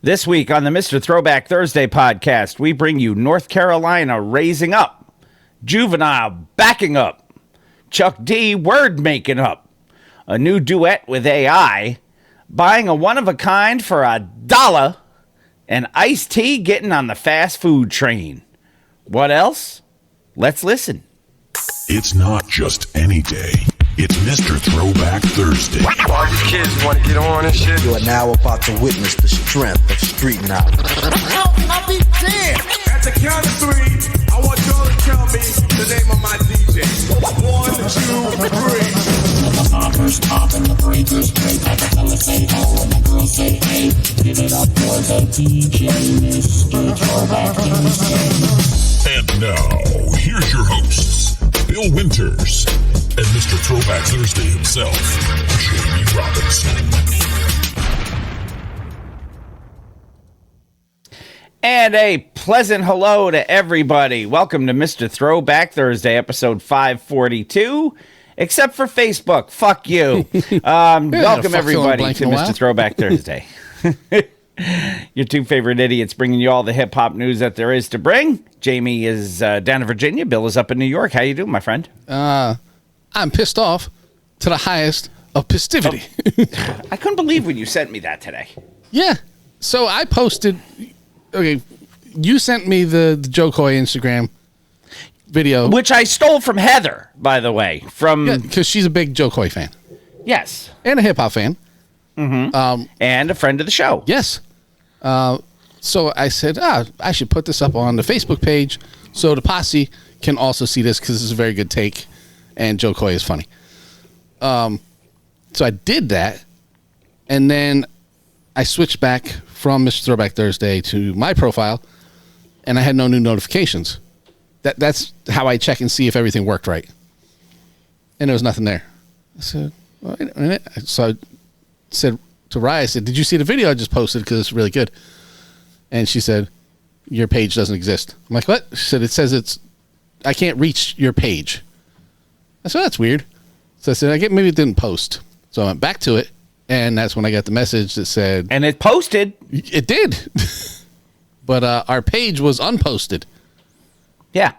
This week on the Mr. Throwback Thursday podcast, we bring you North Carolina raising up, Juvenile backing up, Chuck D word making up, a new duet with AI, buying a one-of-a-kind for $1, and iced tea getting on the fast food train. What else? Let's listen. It's not just any day. It's Mr. Throwback Thursday. All you kids want to get on and shit. You are now about to witness the strength of street knowledge. I'll be damned. At the count of three, I want y'all to tell me the name of my DJ. 1, 2, 3. The poppers pop and the breakers break. Like the fellas say oh and the girls say hey. Give it up for the DJ, Mr. Throwback Thursday. And now, here's your hosts, Bill Winters and Mr. Throwback Thursday himself, Jamie Robinson. And a pleasant hello to everybody. Welcome to Mr. Throwback Thursday, episode 542. Except for Facebook. Fuck you. Welcome everybody to Mr. Throwback Thursday. Your two favorite idiots bringing you all the hip-hop news that there is to bring. Jamie is down in Virginia. Bill is up in New York. How you doing, my friend? I'm pissed off to the highest of festivity. I couldn't believe when you sent me that today. Yeah. So I posted... Okay, you sent me the Joe Coy Instagram video. Which I stole from Heather, by the way. Yeah, because she's a big Joe Coy fan. Yes. And a hip-hop fan. Mm-hmm. And a friend of the show. Yes. So I said, I should put this up on the Facebook page so the posse can also see this because this is a very good take and Joe Coy is funny. So I did that, and then I switched back from Mr. Throwback Thursday to my profile, and I had no new notifications. That's how I check and see if everything worked right. And there was nothing there. I said, wait a minute. So I said to Rye, I said, did you see the video I just posted? Because it's really good. And she said, your page doesn't exist. I'm like, what? She said, it says I can't reach your page. I said, that's weird. So I said, maybe it didn't post. So I went back to it, and that's when I got the message that said... And it posted. It did. But our page was unposted. Yeah.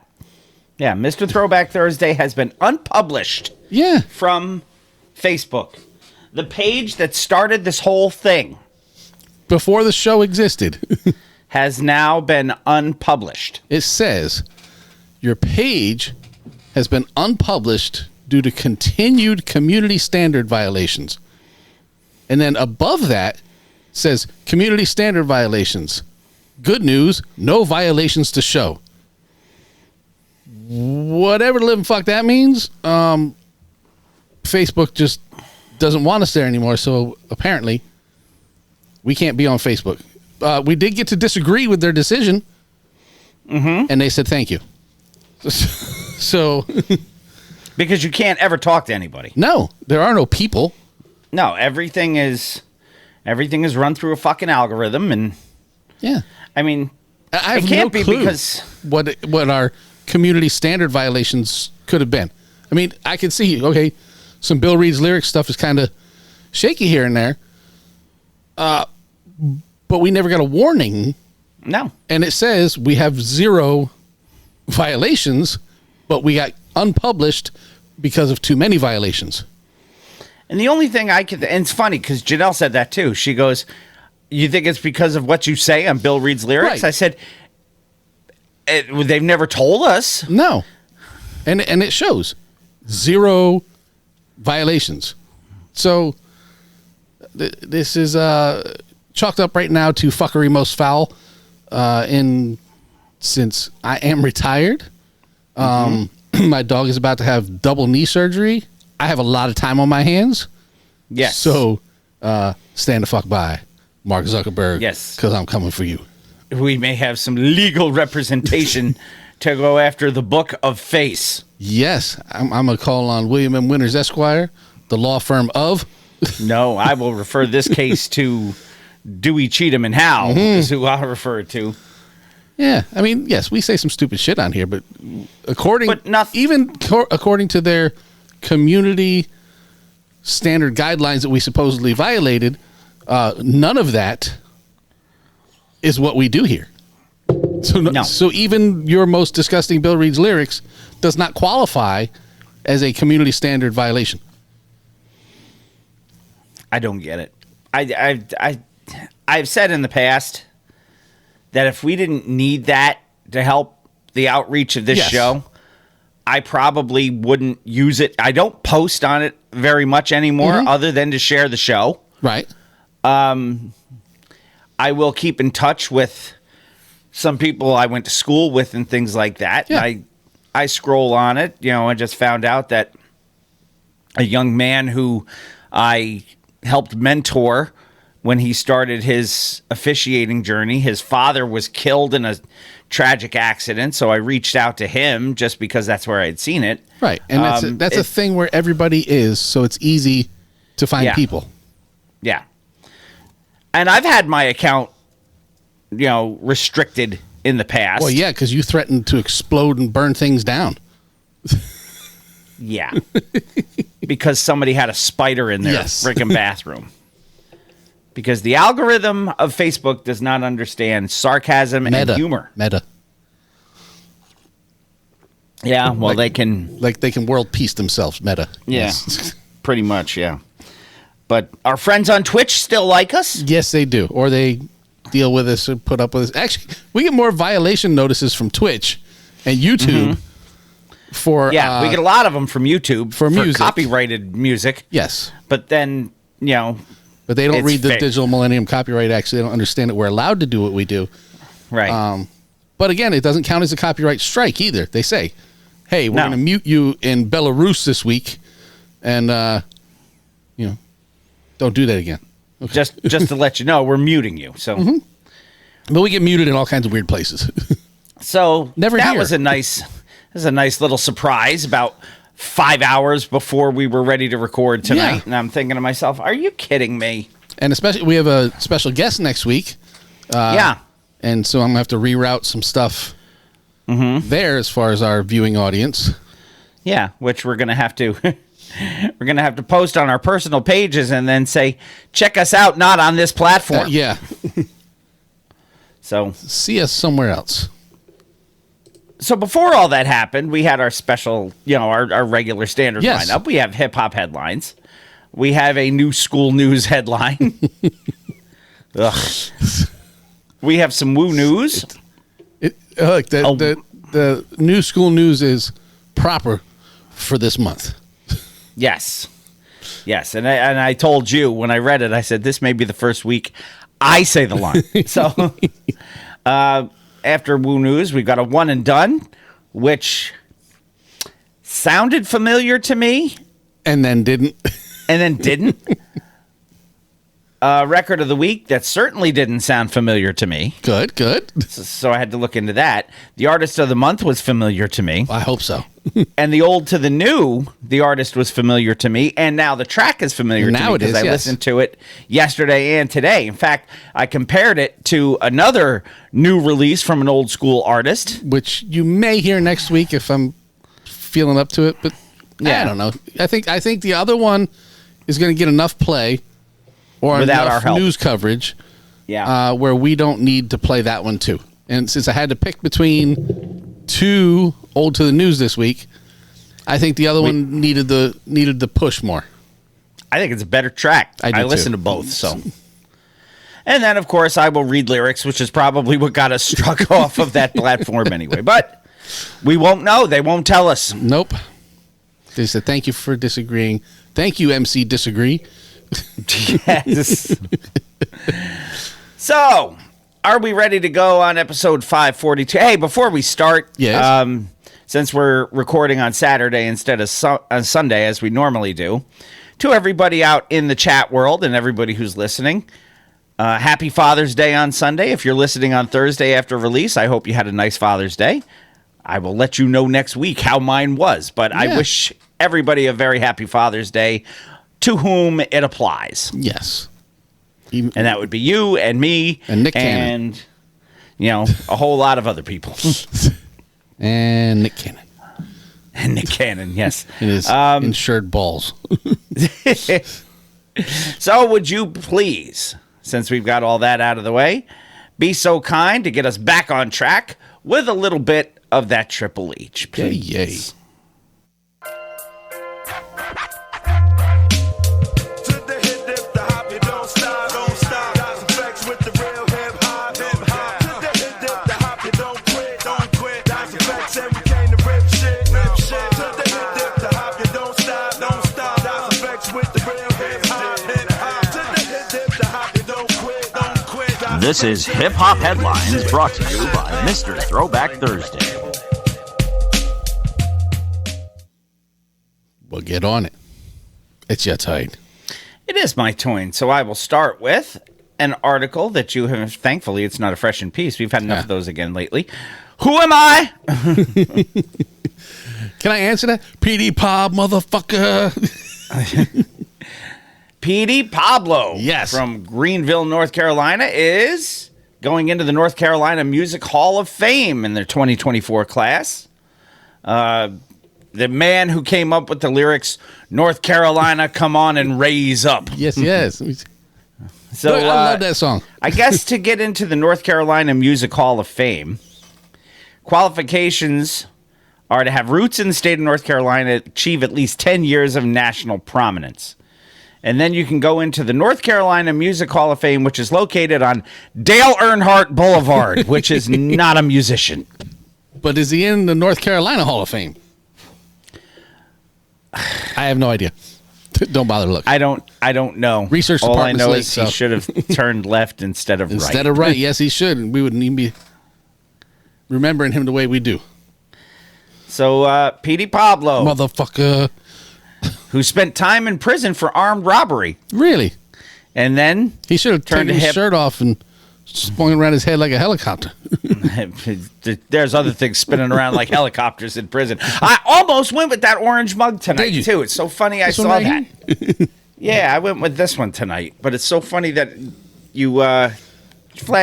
Yeah, Mr. Throwback Thursday has been unpublished. Yeah. From Facebook. The page that started this whole thing. Before the show existed. Has now been unpublished. It says, your page has been unpublished due to continued community standard violations. And then above that says, community standard violations. Good news, no violations to show. Whatever the living fuck that means, Facebook just doesn't want us there anymore, so apparently we can't be on Facebook. We did get to disagree with their decision, and they said thank you. So... Because you can't ever talk to anybody. No, there are no people. No, everything is run through a fucking algorithm, and yeah, I mean, I have it can't no be clue because what our community standard violations could have been. I mean, I could see some Bill Reed's lyric stuff is kind of shaky here and there, but we never got a warning. No, and it says we have 0 violations, but we got unpublished because of too many violations. And the only thing and it's funny because Janelle said that too. She goes, you think it's because of what you say on Bill Reed's lyrics? Right. I said, they've never told us. No. And it shows 0 violations. So this is chalked up right now to fuckery most foul since I am retired. My dog is about to have double knee surgery. I have a lot of time on my hands. Yes. So stand the fuck by, Mark Zuckerberg. Yes. Because I'm coming for you. We may have some legal representation to go after the book of face. Yes. I'm going to call on William M. Winters, Esquire, the law firm of... No, I will refer this case to Dewey, Cheatham, and Howe is who I'll refer it to. Yeah, I mean, yes, we say some stupid shit on here, but according to their community standard guidelines that we supposedly violated, none of that is what we do here. So No. So even your most disgusting Bill Reed's lyrics does not qualify as a community standard violation. I don't get it. I've said in the past that if we didn't need that to help the outreach of this Yes. show, I probably wouldn't use it. I don't post on it very much anymore, other than to share the show. Right. I will keep in touch with some people I went to school with and things like that. Yeah. And I scroll on it. I just found out that a young man who I helped mentor when he started his officiating journey, his father was killed in a tragic accident. So I reached out to him just because that's where I'd seen it. Right. And that's a thing where everybody is, so it's easy to find Yeah. people. Yeah. And I've had my account, restricted in the past. Well, yeah, because you threatened to explode and burn things down. Yeah. Because somebody had a spider in their Yes. freaking bathroom. Because the algorithm of Facebook does not understand sarcasm and humor. Meta. Yeah, well, Like- they can. Like they can world peace themselves, meta. Yeah. Yes. Pretty much, yeah. But our friends on Twitch still like us. Yes, they do. Or they deal with us or put up with us. Actually, we get more violation notices from Twitch and YouTube for Yeah, we get a lot of them from YouTube for music. copyrighted music. Yes. But then, But they don't It's read the fake. Digital Millennium Copyright Act, so they don't understand that we're allowed to do what we do. right. But again, it doesn't count as a copyright strike either. They say, hey, we're No. going to mute you in Belarus this week, and, don't do that again. just to let you know, we're muting you. So But we get muted in all kinds of weird places. so Never that here. was a nice little surprise about 5 hours before we were ready to record tonight. Yeah. And I'm thinking to myself, are you kidding me? And especially, we have a special guest next week. Yeah. And so I'm going to have to reroute some stuff there as far as our viewing audience. Yeah, which we're gonna have to post on our personal pages and then say, check us out, not on this platform. Yeah. So See us somewhere else. So before all that happened, we had our special, our regular standard Yes. lineup. We have hip hop headlines. We have a new school news headline. Ugh. We have some woo news. Look, Oh. the new school news is proper for this month. Yes. Yes. And I told you when I read it, I said, this may be the first week I say the line. So after woo news, we've got a one and done, which sounded familiar to me. And then didn't. And then didn't. Record of the week that certainly didn't sound familiar to me. Good. So I had to look into that. The artist of the month was familiar to me. I hope so. And the old to the new, the artist was familiar to me. And now the track is familiar Now to me it because is, I yes. listened to it yesterday and today. In fact, I compared it to another new release from an old school artist. Which you may hear next week if I'm feeling up to it, but Yeah. I don't know. I think the other one is going to get enough play or Without our enough help. news coverage Yeah. where we don't need to play that one too. And since I had to pick between two old to the news this week, I think the other one needed the push more. I think it's a better track. I do listen too. to both, so. And then, of course, I will read lyrics, which is probably what got us struck off of that platform anyway. But we won't know. They won't tell us. Nope. They said, thank you for disagreeing. Thank you, MC Disagree. Yes. So, are we ready to go on episode 542? Hey, before we start, Yes. Since we're recording on Saturday instead of on Sunday, as we normally do, to everybody out in the chat world and everybody who's listening, happy Father's Day on Sunday. If you're listening on Thursday after release, I hope you had a nice Father's Day. I will let you know next week how mine was, but I Yeah. wish everybody a very happy Father's Day to whom it applies. Yes. And that would be you and me And Nick Cannon. and, a whole lot of other people. And Nick Cannon. And Nick Cannon, yes. It is insured balls. So would you please, since we've got all that out of the way, be so kind to get us back on track with a little bit of that Triple H, please. Yay. To the hip, dip, the hop, you don't stop, don't stop. Got effects with the real hip hop, hip hop. To the hip, dip, the hop, you don't quit, don't quit. Got effects and we came to rip shit, rip shit. To the hip, dip, the hop, you don't stop, don't stop. Got effects with the real hip hop, hip hop. To the hip, dip, the hop, you don't quit, don't quit. This is Hip Hop Headlines brought to you by Mr. Throwback Thursday. Well, get on it. It's your turn. It is my turn, so I will start with an article that you have. Thankfully, it's not a fresh in peace. We've had enough of those again lately. Who am I? Can I answer that? PD Pop, motherfucker. PD Pablo, Yes. from Greenville, North Carolina, is going into the North Carolina Music Hall of Fame in their 2024 class. The man who came up with the lyrics, North Carolina, come on and raise up. Yes, yes. So I love that song. I guess to get into the North Carolina Music Hall of Fame, qualifications are to have roots in the state of North Carolina, achieve at least 10 years of national prominence. And then you can go into the North Carolina Music Hall of Fame, which is located on Dale Earnhardt Boulevard, which is not a musician. But is he in the North Carolina Hall of Fame? I have no idea. Don't bother to look. I don't know. Research All I department's know late, is he so. should have turned left instead of right. Instead of right, yes, he should. We wouldn't even be remembering him the way we do. So, Petey Pablo, Motherfucker. who spent time in prison for armed robbery, Really? and then He should have Turned taken his hip. shirt off and swung around his head like a helicopter. there's other things spinning around like helicopters in prison. I almost went with that orange mug tonight, Did you? too. It's so funny I This one saw right that. Yeah, I went with this one tonight, but it's so funny that you flash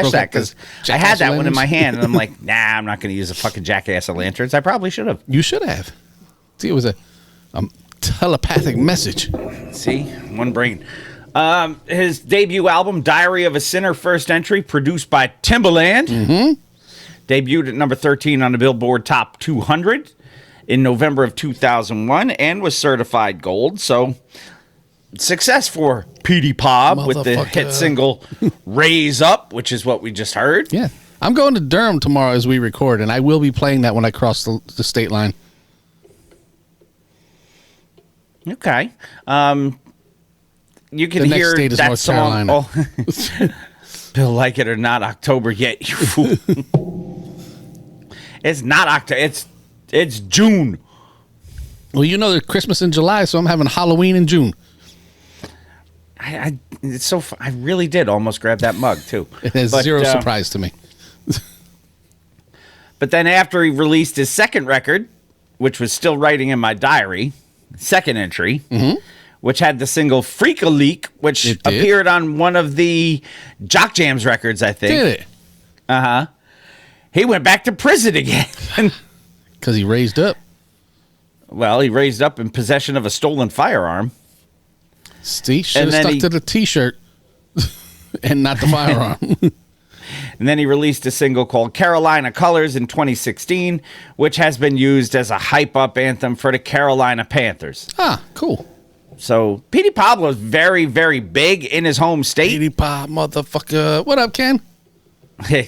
Broke that up the because I Jackass had that one in lanterns? my hand, and I'm like, nah, I'm not going to use a fucking jackass of lanterns. I probably should have. You should have. See, it was a telepathic message. See, one brain. His debut album, Diary of a Sinner, first entry, produced by Timbaland. Debuted at number 13 on the Billboard Top 200 in November of 2001 and was certified gold. So, success for Petey Pop with the Motherfucker. hit single Raise Up, which is what we just heard. Yeah. I'm going to Durham tomorrow as we record, and I will be playing that when I cross the state line. Okay. You can The next hear state is that North song. Carolina. Oh, Bill, like it or not, October yet. You fool. It's not October. It's June. Well, you know there's Christmas in July, so I'm having Halloween in June. It's so. I really did almost grab that mug too. It has But, zero surprise to me. But then after he released his second record, which was Still Writing in My Diary, second entry, which had the single Freak a Leak, which It did. appeared on one of the Jock Jams records, I think. Did it? He went back to prison again. Because he raised up. Well, he raised up in possession of a stolen firearm. See, should And have then stuck he- to the T-shirt and not the firearm. And then he released a single called Carolina Colors in 2016, which has been used as a hype-up anthem for the Carolina Panthers. Ah, cool. So, Petey Pablo is very, very big in his home state. Petey Pop, motherfucker. What up, Ken?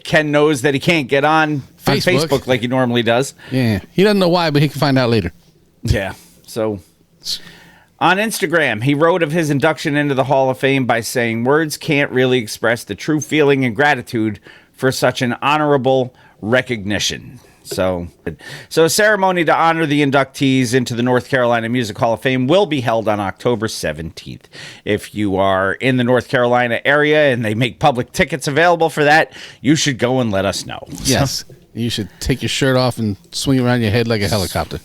Ken knows that he can't get on Facebook. Facebook like he normally does. Yeah, he doesn't know why, but he can find out later. Yeah. So, on Instagram, he wrote of his induction into the Hall of Fame by saying, "Words can't really express the true feeling and gratitude for such an honorable recognition." So a ceremony to honor the inductees into the North Carolina Music Hall of Fame will be held on October 17th. If you are in the North Carolina area and they make public tickets available for that, you should go and let us know. Yes. You should take your shirt off and swing around your head like a helicopter.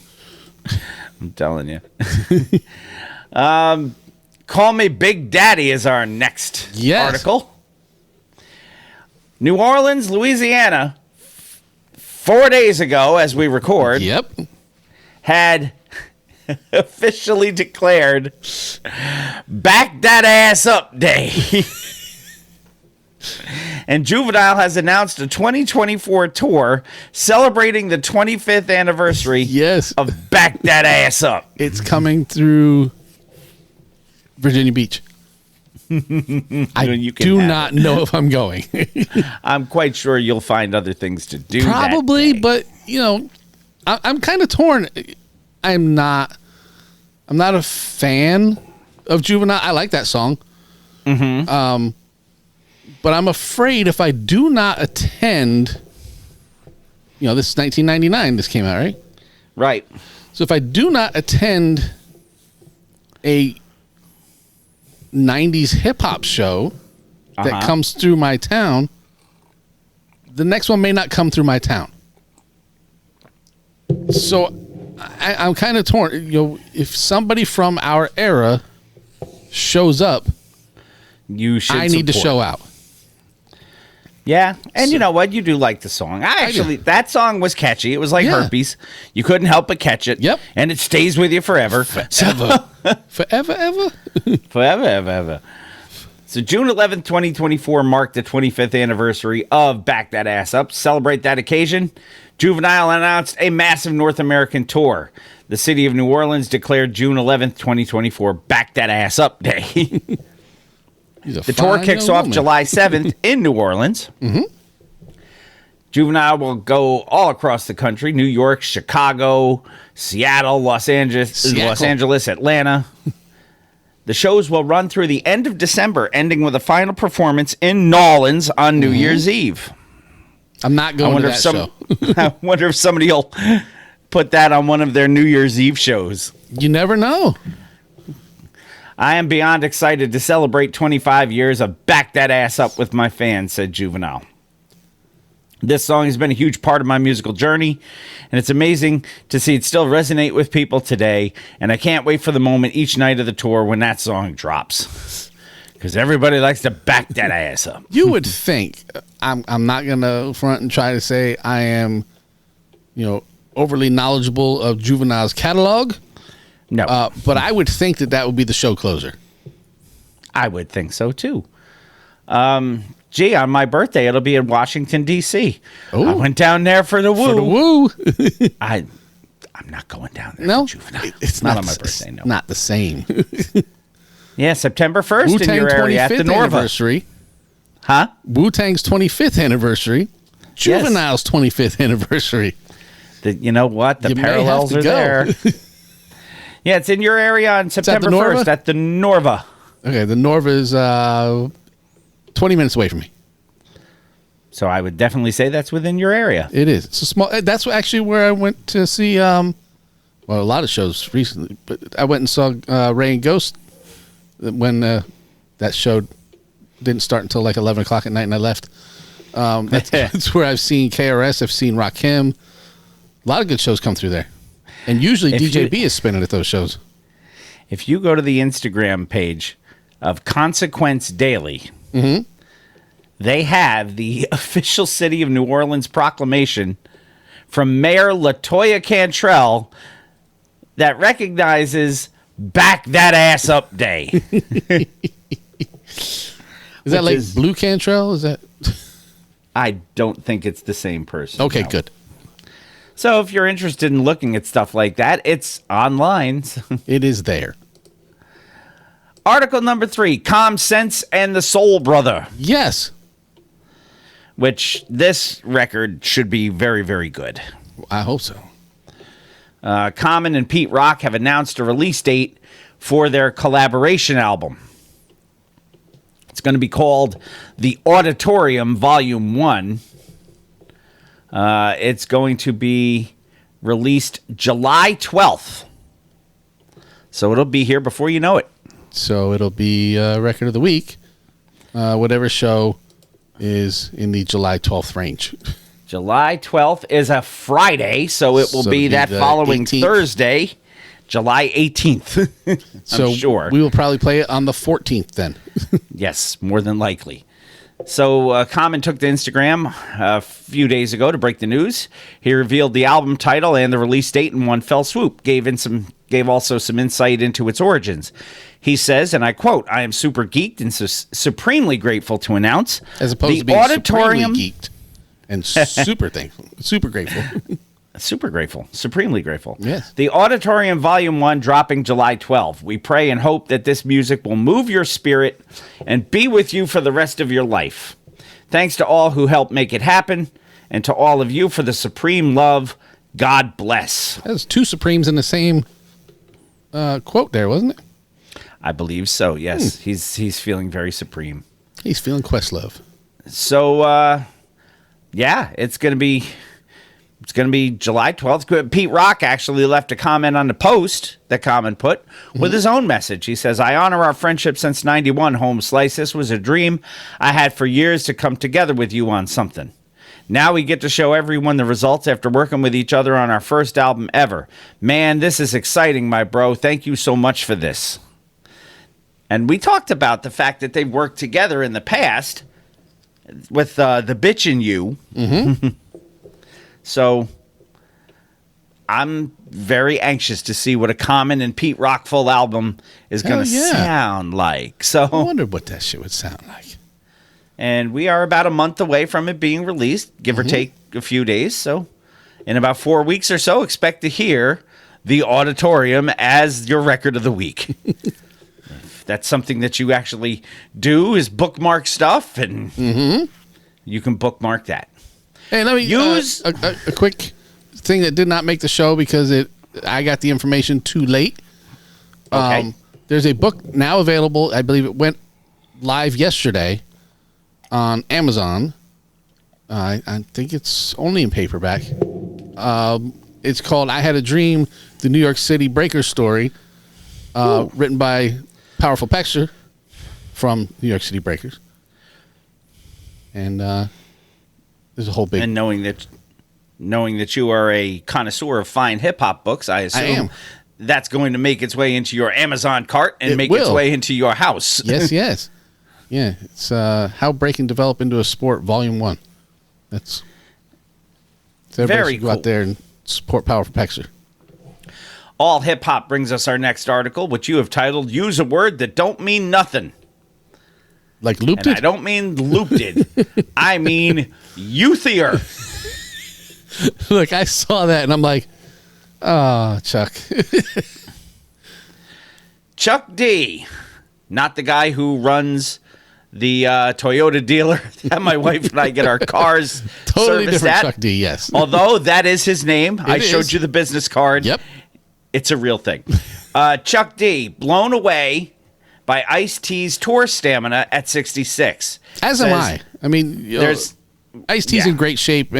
I'm telling you. Call Me Big Daddy is our next article. New Orleans, Louisiana, 4 days ago, as we record, Yep. had officially declared Back That Ass Up Day. And Juvenile has announced a 2024 tour celebrating the 25th anniversary Yes. of Back That Ass Up. It's coming through Virginia Beach. I You can do have not it. know if I'm going. I'm quite sure you'll find other things to do. Probably, that day. but I'm kind of torn. I'm not a fan of Juvenile. I like that song. Mm-hmm. But I'm afraid if I do not attend, this is 1999. This came out, right? Right. So if I do not attend a 90s hip hop show that comes through my town, the next one may not come through my town. So I'm kind of torn. If somebody from our era shows up, You should. I need to support. show out. Yeah, and you know what? You do like the song. That song was catchy. It was like Yeah. herpes. You couldn't help but catch it. Yep. And it stays with you forever. Forever. Forever, ever? Forever, ever, ever. So June 11th, 2024 marked the 25th anniversary of Back That Ass Up. To celebrate that occasion, Juvenile announced a massive North American tour. The city of New Orleans declared June 11th, 2024 Back That Ass Up Day. The tour kicks off July 7th in New Orleans. Mm-hmm. Juvenile will go all across the country: New York, Chicago, Seattle, Los Angeles, Atlanta. The shows will run through the end of December, ending with a final performance in Nolans on New Year's Eve. I'm not going to that show. I wonder if somebody will put that on one of their New Year's Eve shows. You never know. I am beyond excited to celebrate 25 years of Back That Ass Up with my fans, said Juvenile. This song has been a huge part of my musical journey, and it's amazing to see it still resonate with people today, and I can't wait for the moment each night of the tour when that song drops. Because everybody likes to back that ass up. You would think, I'm not going to front and try to say I am, overly knowledgeable of Juvenile's catalog. No. But I would think that would be the show closer. I would think so, too. Gee, on my birthday, it'll be in Washington, D.C. Ooh. I went down there for the woo. For the woo. I'm not going down there No, for Juvenile. it's not on my birthday, no. Not the same. Yeah, September 1st Wu-Tang in your area at the 25th Norva. anniversary. Huh? Wu-Tang's 25th anniversary. Juvenile's 25th anniversary. You know what? The You may have parallels to are go. there. Yeah, it's in your area on September the Norva? 1st at the Norva. Okay, the Norva is 20 minutes away from me. So I would definitely say that's within your area. It is. It's a small. That's actually where I went to see. A lot of shows recently, but I went and saw Ray and Ghost when that show didn't start until like 11 o'clock at night, and I left. That's where I've seen KRS. I've seen Rakim. A lot of good shows come through there, and usually DJB is spinning at those shows. If you go to the Instagram page of Consequence Daily, they have the official City of New Orleans proclamation from Mayor LaToya Cantrell that recognizes Back That Ass Up Day. Is that like Blue Cantrell? Is that? I don't think it's the same person. Okay, no. good. So if you're interested in looking at stuff like that, it's online. It is there. Article number 3, Calm Sense and the Soul Brother, Yes. which this record should be very, very good. I hope so. Common and Pete Rock have announced a release date for their collaboration album. It's going to be called The Auditorium Volume 1. It's going to be released July 12th. So it'll be here before you know it. So it'll be record of the week. Whatever show is in the July 12th range. July 12th is a Friday, so it will So be it'll be that the following 18th. Thursday, July 18th. I'm So sure. we will probably play it on the 14th then. Yes, more than likely. So Common took to Instagram a few days ago to break the news. He revealed the album title and the release date in one fell swoop. Gave also some insight into its origins. He says, and I quote, "I am super geeked and supremely grateful to announce As opposed to being supremely geeked and super thankful, super grateful." Super grateful. Supremely grateful. Yes. The Auditorium Volume 1 dropping July 12th. We pray and hope that this music will move your spirit and be with you for the rest of your life. Thanks to all who helped make it happen, and to all of you for the supreme love. God bless. That was two Supremes in the same quote there, wasn't it? I believe so, yes. He's feeling very supreme. He's feeling Questlove. So, yeah, it's going to be July 12th. Pete Rock actually left a comment on the post that Common put with his own message. He says, "I honor our friendship since 91, Home Slice. This was a dream I had for years to come together with you on something. Now we get to show everyone the results after working with each other on our first album ever. Man, this is exciting, my bro. Thank you so much for this." And we talked about the fact that they've worked together in the past with The Bitch in You. Mm-hmm. So I'm very anxious to see what a Common and Pete Rock full album is going to sound like. So I wonder what that shit would sound like. And we are about a month away from it being released, give or take a few days. So in about 4 weeks or so, expect to hear The Auditorium as your record of the week. If that's something that you actually do, is bookmark stuff, and you can bookmark that. Hey, let me use a quick thing that did not make the show because I got the information too late. Okay. There's a book now available. I believe it went live yesterday on Amazon. I think it's only in paperback. It's called "I Had a Dream: The New York City Breakers Story," written by Powerful Pexter from New York City Breakers. And there's a whole big... And knowing that you are a connoisseur of fine hip-hop books, I assume I am. That's going to make its way into your Amazon cart and its way into your house. Yes. Yeah, it's How Breaking Developed into a Sport, Volume 1. That's... So everybody Very should go cool. out there and support Powerful Pexter. All Hip-Hop brings us our next article, which you have titled, "Use a Word That Don't Mean Nothing." Like looped And it? I don't mean looped. I mean youthier. Look, I saw that and I'm like, oh, Chuck. Chuck D, not the guy who runs the Toyota dealer that my wife and I get our cars Totally serviced different at. Chuck D, yes. Although that is his name. I is. showed you the business card. Yep. It's a real thing. Chuck D, blown away by Ice-T's tour stamina at 66. As am I. I mean, There's Ice-T's yeah. in great shape,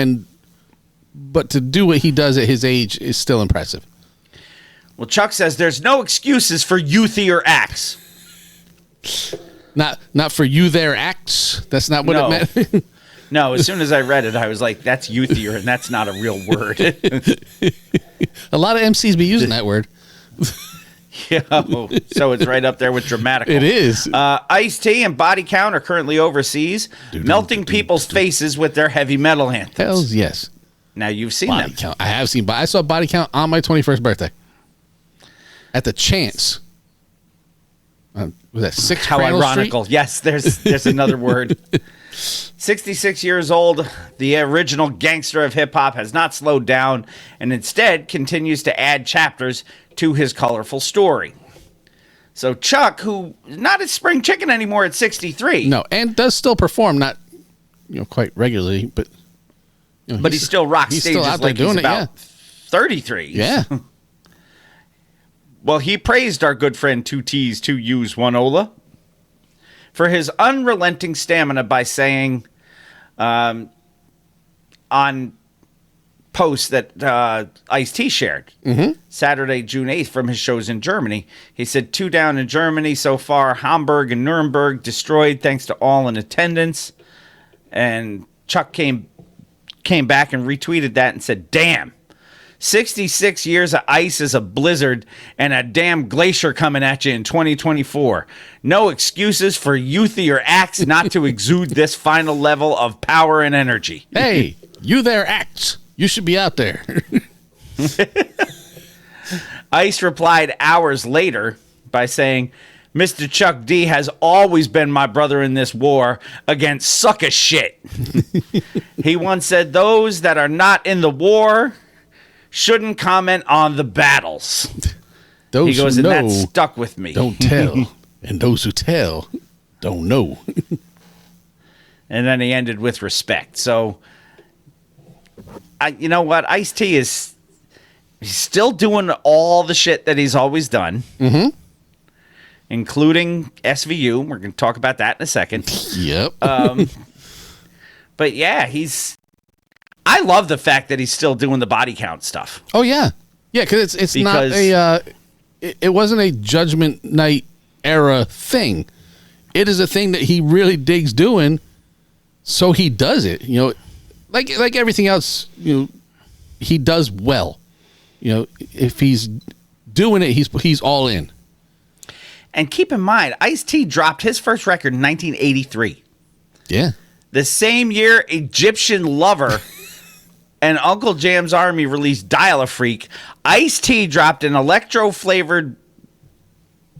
but to do what he does at his age is still impressive. Well, Chuck says there's no excuses for youthier acts. Not for you there acts. That's not what No. it meant. No, as soon as I read it, I was like, that's youthier, and that's not a real word. A lot of MCs be using that word. Yeah, so it's right up there with dramatical. It is. Ice-T and Body Count are currently overseas, melting people's faces with their heavy metal anthems. Hells yes. Now, you've seen Body them. Count. I have seen. I saw Body Count on my 21st birthday. At the Chance. Was that 6 How Crandall ironical. Street? Yes, there's another word. 66 years old, the original gangster of hip-hop has not slowed down and instead continues to add chapters to his colorful story. So Chuck, who is not a spring chicken anymore at 63. No, and does still perform, not quite regularly, but But he still rocks he's stages still out there like doing he's it, about 33. Yeah. Well, he praised our good friend 2 T's, 2 U's, 1 Ola for his unrelenting stamina by saying on posts that Ice-T shared Saturday, June 8th from his shows in Germany. He said 2 down in Germany so far, Hamburg and Nuremberg destroyed thanks to all in attendance. And Chuck came back and retweeted that and said, "Damn, 66 years of ice is a blizzard and a damn glacier coming at you in 2024. No excuses for youthier acts not to exude this final level of power and energy. Hey, you there, acts. You should be out there. Ice replied hours later by saying, Mr. Chuck D has always been my brother in this war against sucker shit. He once said those that are not in the war shouldn't comment on the battles. Those He goes, who and know that stuck with me. don't tell, and those who tell don't know. And then he ended with respect. So, you know what? Ice-T he's still doing all the shit that he's always done. Mm-hmm. Including SVU. We're going to talk about that in a second. Yep. But yeah, I love the fact that he's still doing the body count stuff. Oh yeah, yeah. Because it's not a. It wasn't a Judgment Night era thing. It is a thing that he really digs doing, so he does it. You know, like everything else. You know, he does well. You know, if he's doing it, he's all in. And keep in mind, Ice-T dropped his first record in 1983. Yeah. The same year, Egyptian Lover and Uncle Jam's Army released Dial-A-Freak. Ice-T dropped an electro-flavored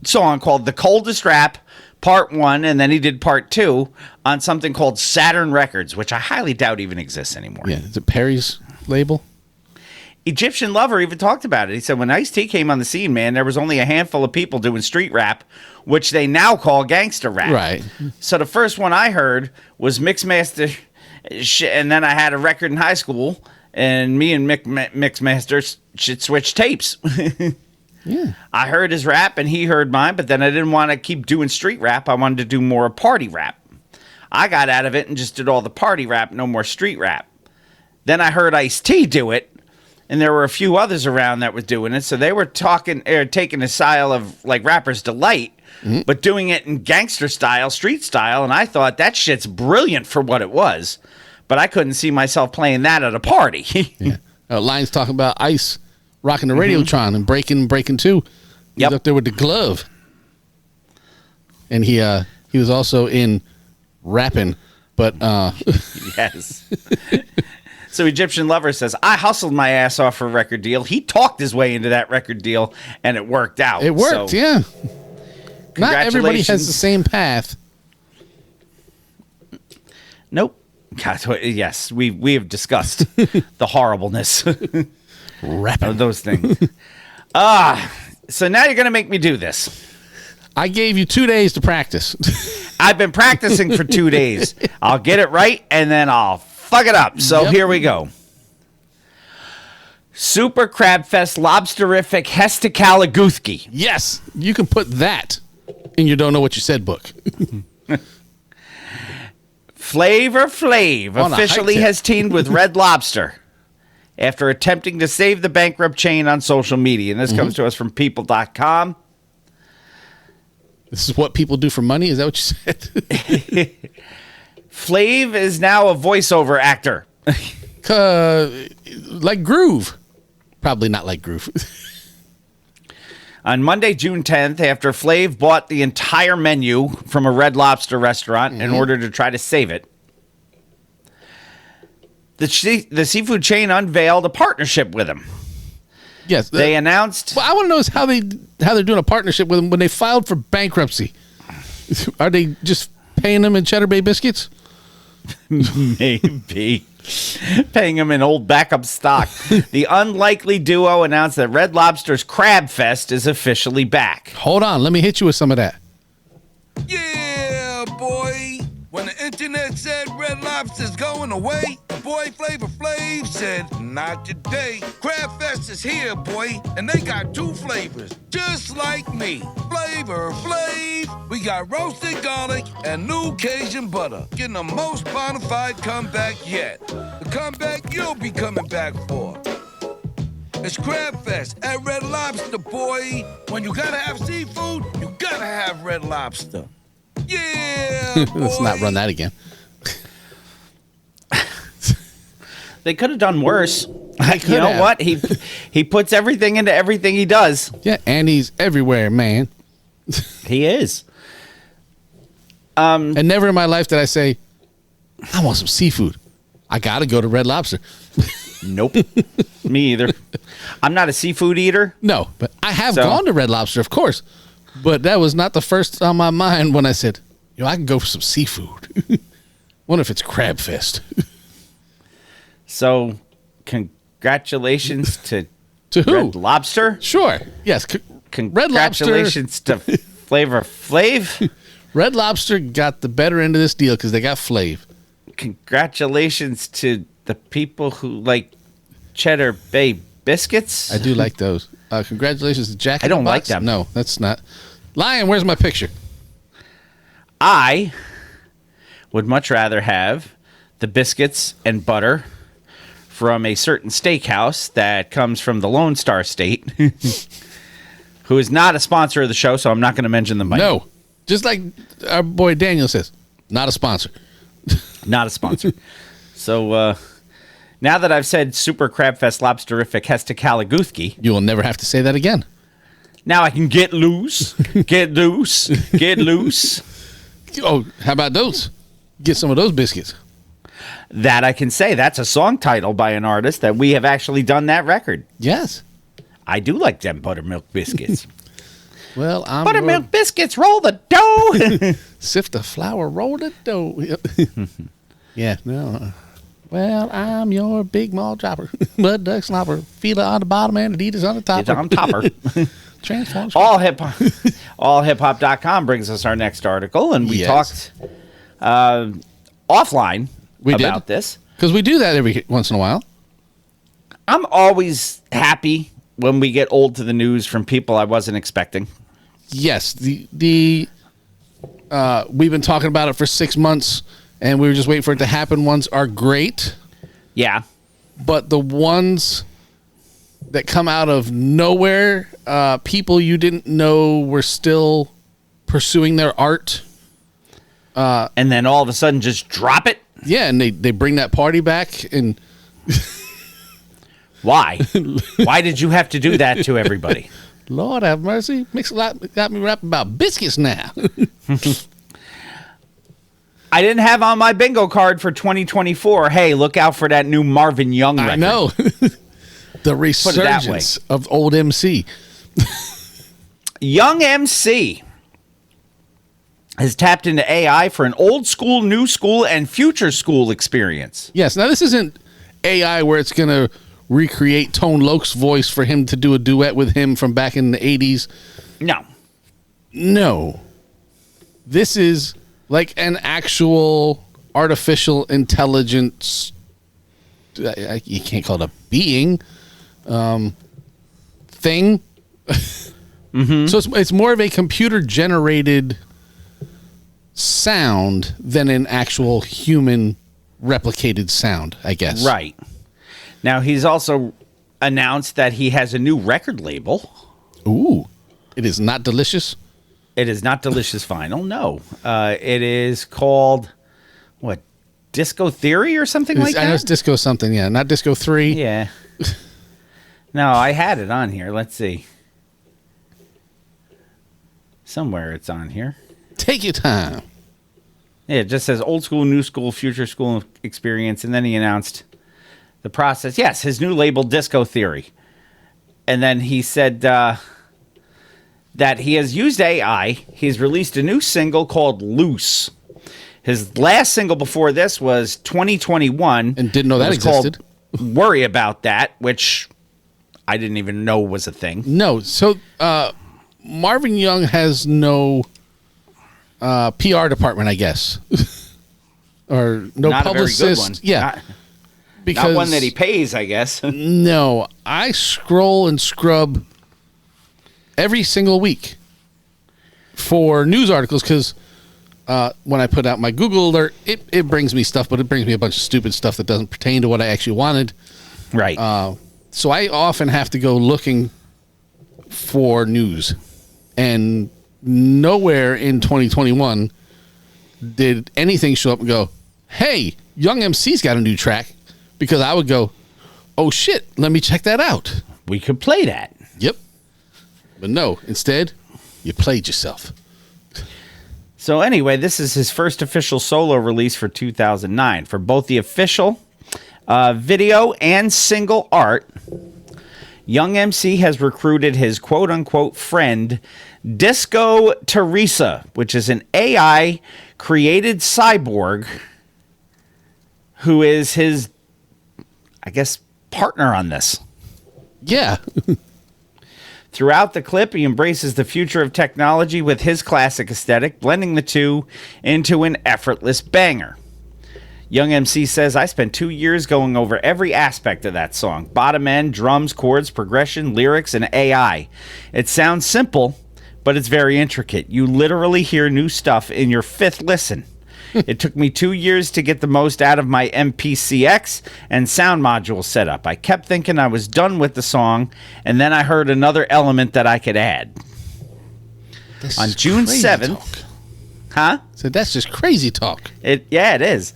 song called The Coldest Rap, Part 1, and then he did Part 2 on something called Saturn Records, which I highly doubt even exists anymore. Yeah. Is it Perry's label? Egyptian Lover even talked about it. He said when Ice-T came on the scene, man, there was only a handful of people doing street rap, which they now call gangster rap. Right. So the first one I heard was Mixmaster, and then I had a record in high school, and me and Mixmaster should switch tapes. Yeah. I heard his rap, and he heard mine, but then I didn't want to keep doing street rap. I wanted to do more party rap. I got out of it and just did all the party rap, no more street rap. Then I heard Ice-T do it. And there were a few others around that were doing it. So they were taking a style of like Rapper's Delight, but doing it in gangster style, street style. And I thought that shit's brilliant for what it was. But I couldn't see myself playing that at a party. Yeah. Lions talking about Ice rocking the Radiotron and breaking too. He's Yep. up there with the glove. And he was also in rapping, but Yes. So Egyptian Lover says, I hustled my ass off for a record deal. He talked his way into that record deal, and it worked out. it worked, So, yeah. Not everybody has congratulations. the same path. Nope. God, yes, we have discussed the horribleness Rapping. of those things. So now you're going to make me do this. I gave you 2 days to practice. I've been practicing for 2 days. I'll get it right, and then I'll fuck it up. So Yep. here we go. Super Crabfest Lobsterific Hesticalagoothki. Yes, you can put that in your Don't Know What You Said book. Flavor Flav On a officially hike tip. has teamed with Red Lobster after attempting to save the bankrupt chain on social media. And this comes to us from people.com. This is what people do for money? Is that what you said? Flav is now a voiceover actor. Like Groove. Probably not like Groove. On Monday, June 10th, after Flav bought the entire menu from a Red Lobster restaurant in order to try to save it, the seafood chain unveiled a partnership with him. Yes. They announced... Well, I want to know is how they're doing a partnership with them when they filed for bankruptcy. Are they just paying them in Cheddar Bay biscuits? Maybe. Paying him in old backup stock. The unlikely duo announced that Red Lobster's Crab Fest is officially back. Hold on, let me hit you with some of that. Yeah, boy. When the internet said Red Lobster's going away, the boy Flavor Flav said, not today. Crab Fest is here, boy, and they got 2 flavors, just like me. Flavor Flav. We got roasted garlic and new Cajun butter. Getting the most bona fide comeback yet. The comeback you'll be coming back for. It's Crab Fest at Red Lobster, boy. When you gotta have seafood, you gotta have Red Lobster. Yeah, boy. Let's not run that again. They could have done worse. You know what? He puts everything into everything he does. Yeah, and he's everywhere, man. He is. And never in my life did I say, I want some seafood. I got to go to Red Lobster. Nope. Me either. I'm not a seafood eater. No, but I have gone to Red Lobster, of course. But that was not the first on my mind when I said, I can go for some seafood. Wonder if it's Crab Fest. So, congratulations to who? Red Lobster. Sure. Yes. Congratulations to Flavor Flav. Red Lobster got the better end of this deal because they got Flav. Congratulations to the people who like Cheddar Bay biscuits. I do like those. Congratulations to Jack. I don't like them. No, that's not. Lion, where's my picture? I would much rather have the biscuits and butter from a certain steakhouse that comes from the Lone Star State, who is not a sponsor of the show, so I'm not going to mention them by name. No. Just like our boy Daniel says, not a sponsor. Not a sponsor. So now that I've said Super Crabfest Lobsterific Hesticalagoothki, You will never have to say that again. now I can get loose, get loose, get loose. Oh, how about those? Get some of those biscuits. That I can say. That's a song title by an artist that we have actually done that record. Yes. I do like them buttermilk biscuits. Well, I'm Buttermilk biscuits, roll the dough. sift the flour, roll the dough. Yep. Yeah, no. Well, I'm your big mall dropper. Mud duck slopper. Feeler on the bottom and Adidas on the top. It's on topper. Transforms. Allhiphop.com brings us our next article, and we talked offline about this. Because we do that every once in a while. I'm always happy when we get old to the news from people I wasn't expecting. Yes, we've been talking about it for 6 months, and we were just waiting for it to happen. Ones are great, Yeah. but the ones that come out of nowhere, people you didn't know were still pursuing their art. And then all of a sudden just drop it? Yeah, and they bring that party back, and Why? Why did you have to do that to everybody? Lord have mercy, got me rapping about biscuits now. I didn't have on my bingo card for 2024, hey, look out for that new Marvin Young record. I know. The resurgence of old MC. Young MC has tapped into AI for an old school, new school, and future school experience. Yes, now this isn't AI where it's going to recreate Tone Loc's voice for him to do a duet with him from back in the 80s. No. This is like an actual artificial intelligence. You can't call it a being. Thing. Mm-hmm. So it's more of a computer generated sound than an actual human replicated sound, I guess. Right. Now, he's also announced that he has a new record label. Ooh. It is not delicious? It is not Delicious Vinyl, no. It is called, what, Disco Theory or something like that? I know it's Disco something, yeah. Not Disco 3. Yeah. No, I had it on here. Let's see. Somewhere it's on here. Take your time. Yeah, it just says old school, new school, future school experience. And then he announced the process. Yes, his new label, Disco Theory. And then he said that he has used AI. He's released a new single called Loose. His last single before this was 2021. And didn't know that existed. Worry About That, which I didn't even know was a thing. No. So Marvin Young has no PR department, I guess. Or no Not publicist. A very good one. Yeah. Not one that he pays, I guess. No. I scroll and scrub every single week for news articles because when I put out my Google alert, it brings me stuff, but it brings me a bunch of stupid stuff that doesn't pertain to what I actually wanted. Right. So I often have to go looking for news. And nowhere in 2021 did anything show up and go, hey, Young MC's got a new track. Because I would go, oh shit, let me check that out. We could play that. Yep. But no, instead, you played yourself. So anyway, this is his first official solo release for 2009. For both the official video and single art, Young MC has recruited his quote-unquote friend, Disco Teresa, which is an AI-created cyborg who is his, I guess, partner on this. Yeah. Throughout the clip, he embraces the future of technology with his classic aesthetic, blending the two into an effortless banger. Young MC says, I spent 2 years going over every aspect of that song. Bottom end, drums, chords, progression, lyrics, and AI. It sounds simple, but it's very intricate. You literally hear new stuff in your fifth listen. It took me 2 years to get the most out of my MPCX and sound module setup. I kept thinking I was done with the song, and then I heard another element that I could add. On June 7th... Huh? So that's just crazy talk. Yeah, it is.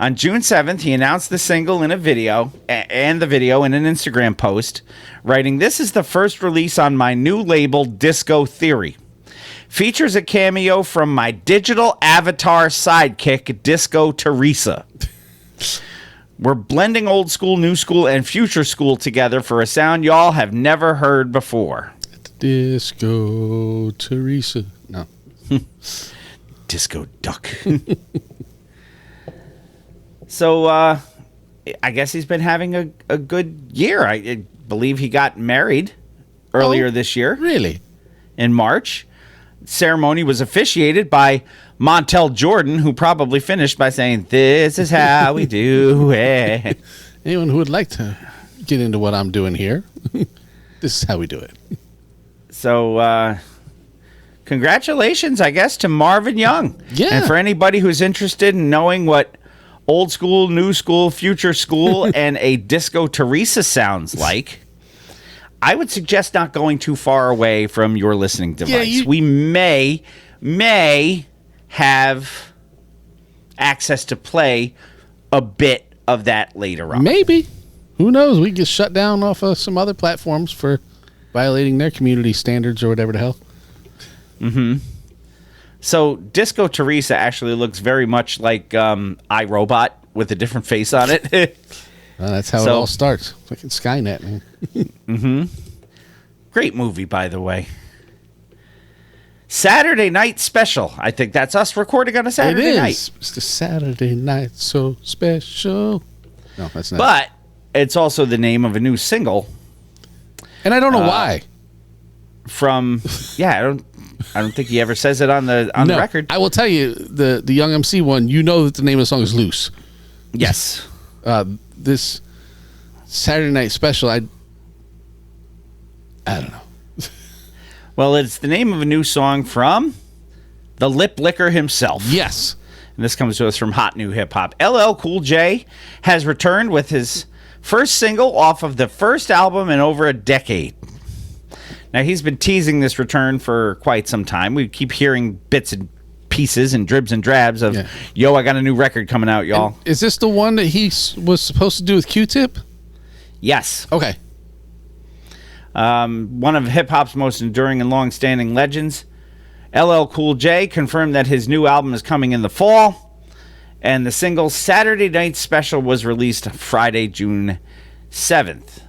On June 7th, he announced the single in a video, and the video in an Instagram post, writing, "This is the first release on my new label, Disco Theory. Features a cameo from my digital avatar sidekick, Disco Teresa. We're blending old school, new school, and future school together for a sound y'all have never heard before." Disco Teresa. No. Disco Duck. So, I guess he's been having a good year. I believe he got married earlier this year. Really? In March. Ceremony was officiated by Montel Jordan, who probably finished by saying, "This is how we do it." Anyone who would like to get into what I'm doing here, this is how we do it. So, congratulations, I guess, to Marvin Young. Yeah. And for anybody who's interested in knowing what old school, new school, future school, and a Disco Teresa sounds like, I would suggest not going too far away from your listening device. We may have access to play a bit of that later on. Maybe. Who knows? We get shut down off of some other platforms for violating their community standards or whatever the hell. Mm-hmm. So Disco Teresa actually looks very much like iRobot with a different face on it. Well, that's how it all starts. Fucking Skynet, man. Mm-hmm. Great movie, by the way. Saturday Night Special. I think that's us recording on a Saturday night. It's the Saturday Night So Special. No, that's not. But it's also the name of a new single. And I don't know why. I don't think he ever says it on the record. I will tell you, the Young MC one, you know that the name of the song is Loose. Yes. This Saturday Night Special, I don't know. Well, it's the name of a new song from the Lip Licker himself. Yes. And this comes to us from Hot New Hip Hop. LL Cool J has returned with his first single off of the first album in over a decade. Now, he's been teasing this return for quite some time. We keep hearing bits and pieces and dribs and drabs of, yo, I got a new record coming out, y'all. And is this the one that he was supposed to do with Q-Tip? Yes. Okay. One of hip-hop's most enduring and long-standing legends, LL Cool J, confirmed that his new album is coming in the fall, and the single Saturday Night Special was released Friday, June 7th.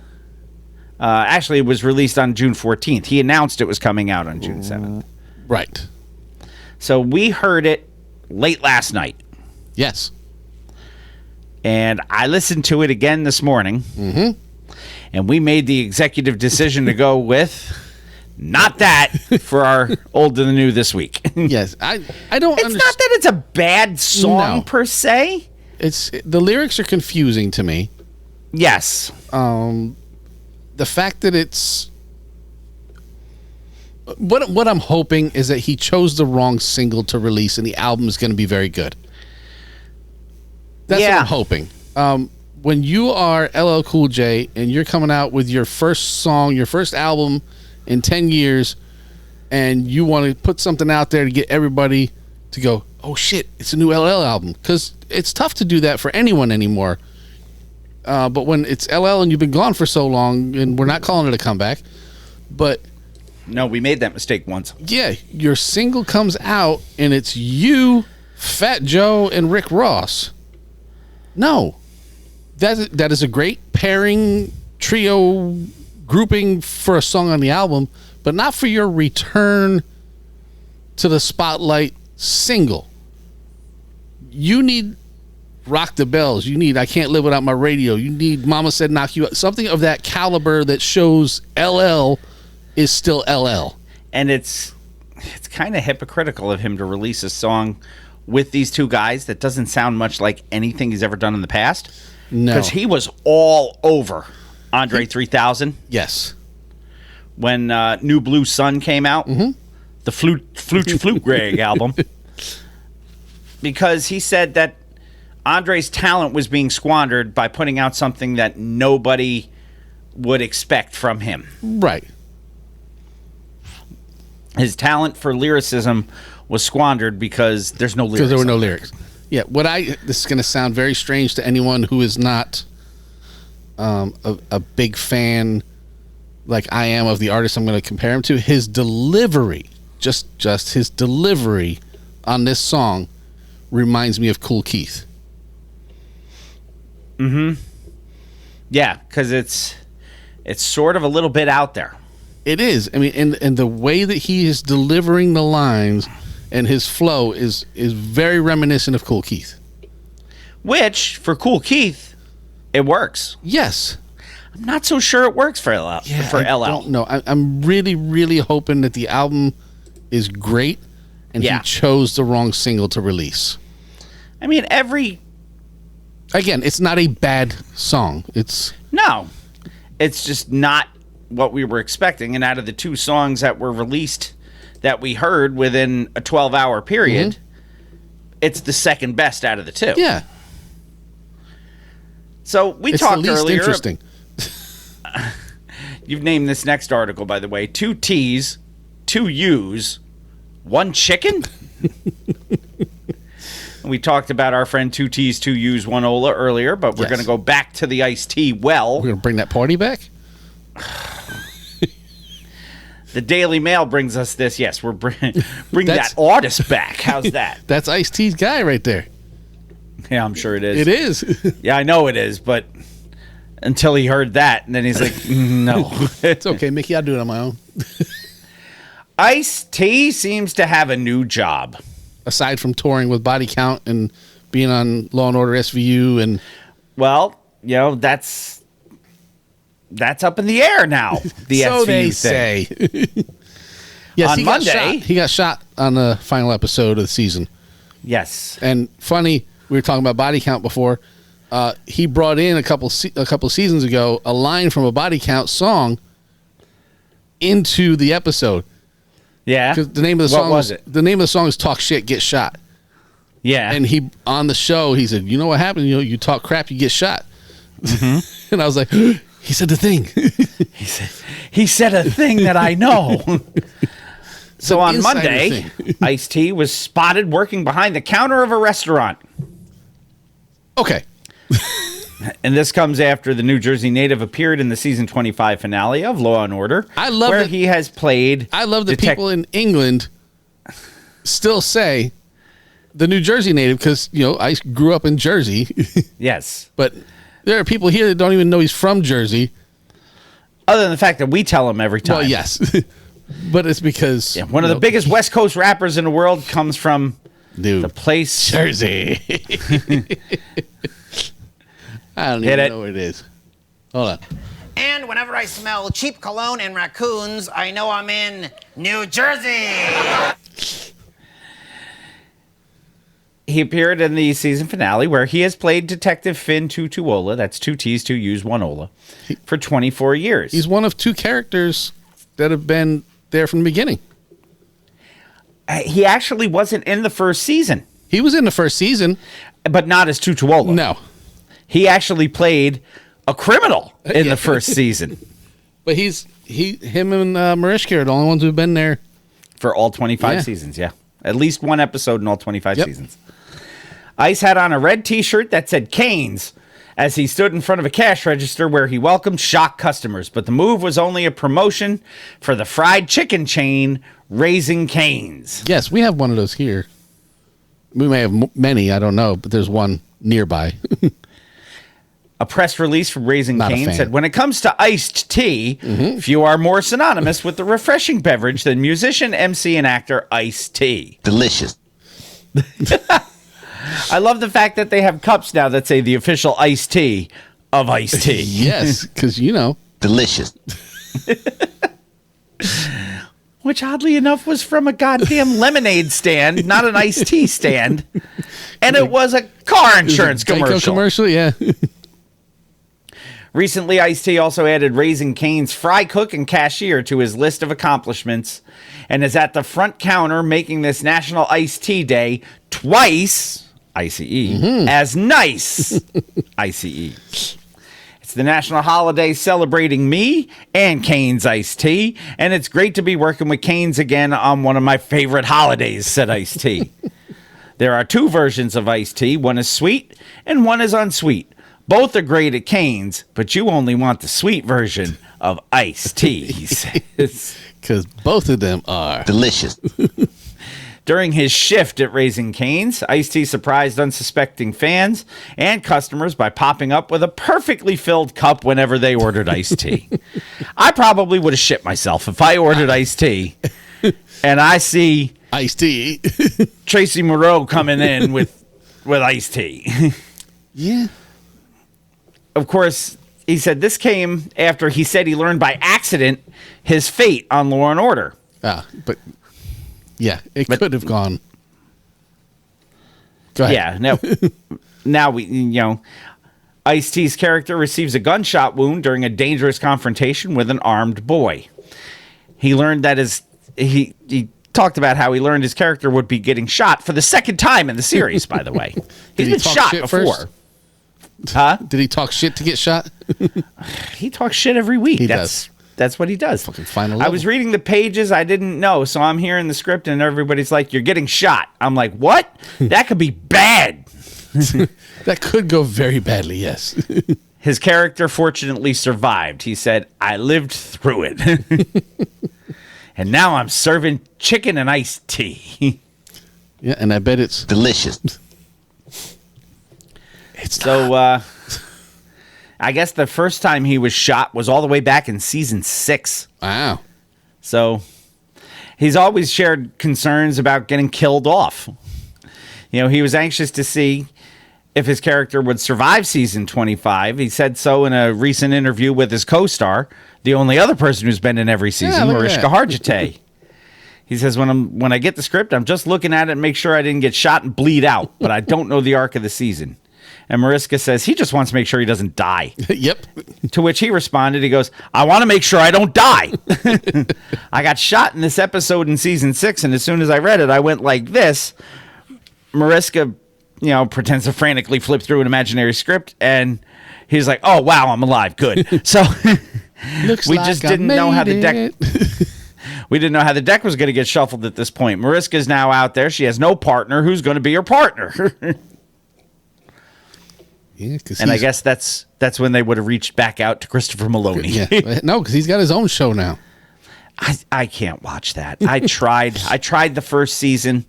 Actually, it was released on June 14th. He announced it was coming out on June 7th. Right. So we heard it late last night. Yes. And I listened to it again this morning. Mm-hmm. And we made the executive decision to go with not that for our old to the new this week. Yes. I don't It's not that it's a bad song per se. It's the lyrics are confusing to me. Yes. The fact that it's what I'm hoping is that he chose the wrong single to release and the album is going to be very good. That's what I'm hoping. When you are LL Cool J and you're coming out with your first song, your first album in 10 years, and you want to put something out there to get everybody to go, oh shit, it's a new LL album. Because it's tough to do that for anyone anymore. But when it's LL and you've been gone for so long, and we're not calling it a comeback, but No, we made that mistake once. yeah, your single comes out and it's you, Fat Joe, and Rick Ross. No, that is a great pairing trio grouping for a song on the album, but not for your return to the spotlight single. You need Rock the Bells. You need I Can't Live Without My Radio. You need Mama Said Knock You Out. Something of that caliber that shows LL is still LL. And it's kind of hypocritical of him to release a song with these two guys that doesn't sound much like anything he's ever done in the past. No. Because he was all over Andre 3000 Yes. when New Blue Sun came out. Mm-hmm. The Flute Greg album. Because he said that Andre's talent was being squandered by putting out something that nobody would expect from him. Right. His talent for lyricism was squandered because there's no lyrics. Because there were no lyrics. Yeah, this is going to sound very strange to anyone who is not a big fan like I am of the artist I'm going to compare him to. His delivery, just his delivery on this song reminds me of Kool Keith. Yeah, because it's sort of a little bit out there. It is. I mean, and the way that he is delivering the lines and his flow is very reminiscent of Kool Keith. Which, for Kool Keith, it works. Yes. I'm not so sure it works for LL. I don't know. I'm really, really hoping that the album is great and he chose the wrong single to release. I mean, Again, it's not a bad song. No. It's just not what we were expecting. And out of the two songs that were released that we heard within a 12-hour period, it's the second best out of the two. Yeah. So we It's talked the least earlier. interesting. You've named this next article, by the way, 2 T's, 2 U's, 1 chicken? We talked about our friend 2 T's, 2 U's, 1 Ola earlier, but we're going to go back to the iced tea well. We're going to bring that party back? The Daily Mail brings us this. Yes, we're bring that artist back. How's that? That's Ice-T's guy right there. Yeah, I'm sure it is. It is. Yeah, I know it is, but until he heard that, and then he's like, no. It's okay, Mickey. I'll do it on my own. Ice-T seems to have a new job. Aside from touring with Body Count and being on Law and Order SVU and Well, that's up in the air now. The so SVU they thing. say. Yes, On Monday, he got shot on the final episode of the season. Yes. And funny, we were talking about Body Count before. He brought in a couple seasons ago a line from a Body Count song into the episode. Yeah. Because the name of the What song was it? The name of the song is "Talk Shit, Get Shot." Yeah. And he on the show he said, "You know what happened? You talk crap, you get shot." Mm-hmm. And I was like, he said the thing. he said a thing that I know. So on insider Monday, thing. Ice-T was spotted working behind the counter of a restaurant. Okay. And this comes after the New Jersey native appeared in the season 25 finale of Law and Order. I love where that- he has played. I love that people in England still say the New Jersey native because, I grew up in Jersey. Yes. But there are people here that don't even know he's from Jersey. Other than the fact that we tell him every time. Well, yes. But it's because... One of the biggest West Coast rappers in the world comes from the place... Jersey. I don't even know what it is. Hold on. And whenever I smell cheap cologne and raccoons, I know I'm in New Jersey. He appeared in the season finale where he has played Detective Finn Tutuola, that's 2 T's, 2 U's, 1 Ola, for 24 years. He's one of 2 characters that have been there from the beginning. He actually wasn't in the first season. He was in the first season. But not as Tutuola. No. He actually played a criminal in the first season. But him and Mariska are the only ones who've been there. For all 25 seasons, yeah. At least one episode in all 25 seasons. Ice had on a red T-shirt that said Canes as he stood in front of a cash register where he welcomed shocked customers. But the move was only a promotion for the fried chicken chain Raising Cane's. Yes, we have one of those here. We may have many, I don't know, but there's one nearby. A press release from Raising Not a Cane's fan. said, when it comes to iced tea, few are more synonymous with the refreshing beverage than musician, MC, and actor Ice-T. Delicious. I love the fact that they have cups now that say the official iced tea of Ice-T. Yes, because, you know. Delicious. Which, oddly enough, was from a goddamn lemonade stand, not an iced tea stand. And it was a car insurance Geico commercial. commercial, yeah. Recently, Ice-T also added Raising Cane's fry cook and cashier to his list of accomplishments and is at the front counter making this National Iced Tea Day twice, ICE, as nice, ICE. It's the national holiday celebrating me and Cane's Iced Tea, and it's great to be working with Cane's again on one of my favorite holidays, said Ice-T. There are two versions of iced tea. One is sweet and one is unsweet. Both are great at Cane's, but you only want the sweet version of iced tea, he says. Because both of them are Delicious. During his shift at Raising Cane's, Ice-T surprised unsuspecting fans and customers by popping up with a perfectly filled cup whenever they ordered iced tea. I probably would have shit myself if I ordered iced tea and I see iced tea. Tracy Moreau coming in with iced tea. Yeah. Of course, he said this came after he said he learned by accident his fate on Law and Order. But yeah, it could have gone. Go ahead. Yeah, now we, Ice-T's character receives a gunshot wound during a dangerous confrontation with an armed boy. He learned that he talked about how he learned his character would be getting shot for the second time in the series, by the way. He's been shot before. First? Huh? Did he talk shit to get shot? He talks shit every week. He does. That's what he does. Fucking final I level. was reading the pages. I didn't know. So I'm hearing the script and everybody's like, you're getting shot. I'm like, what? That could be bad. That could go very badly, yes. His character fortunately survived. He said, I lived through it. And now I'm serving chicken and iced tea. Yeah, and I bet it's Delicious. So, I guess the first time he was shot was all the way back in season 6. wow. So he's always shared concerns about getting killed off. He was anxious to see if his character would survive season 25. He said so in a recent interview with his co-star, the only other person who's been in every season, look at Mariska that. Hargitay. He says, when I get the script, I'm just looking at it and make sure I didn't get shot and bleed out, but I don't know the arc of the season. And Mariska says he just wants to make sure he doesn't die. Yep. To which he responded, he goes, I want to make sure I don't die. I got shot in this episode in season 6, and as soon as I read it, I went like this. Mariska, pretends to frantically flip through an imaginary script, and he's like, oh, wow, I'm alive. Good. So Looks we like just I didn't know how the made deck... it. We didn't know how the deck was going to get shuffled at this point. Mariska's now out there. She has no partner. Who's going to be her partner? Yeah, And I guess that's when they would have reached back out to Christopher Maloney. Yeah. No, because he's got his own show now. I can't watch that. I tried the first season,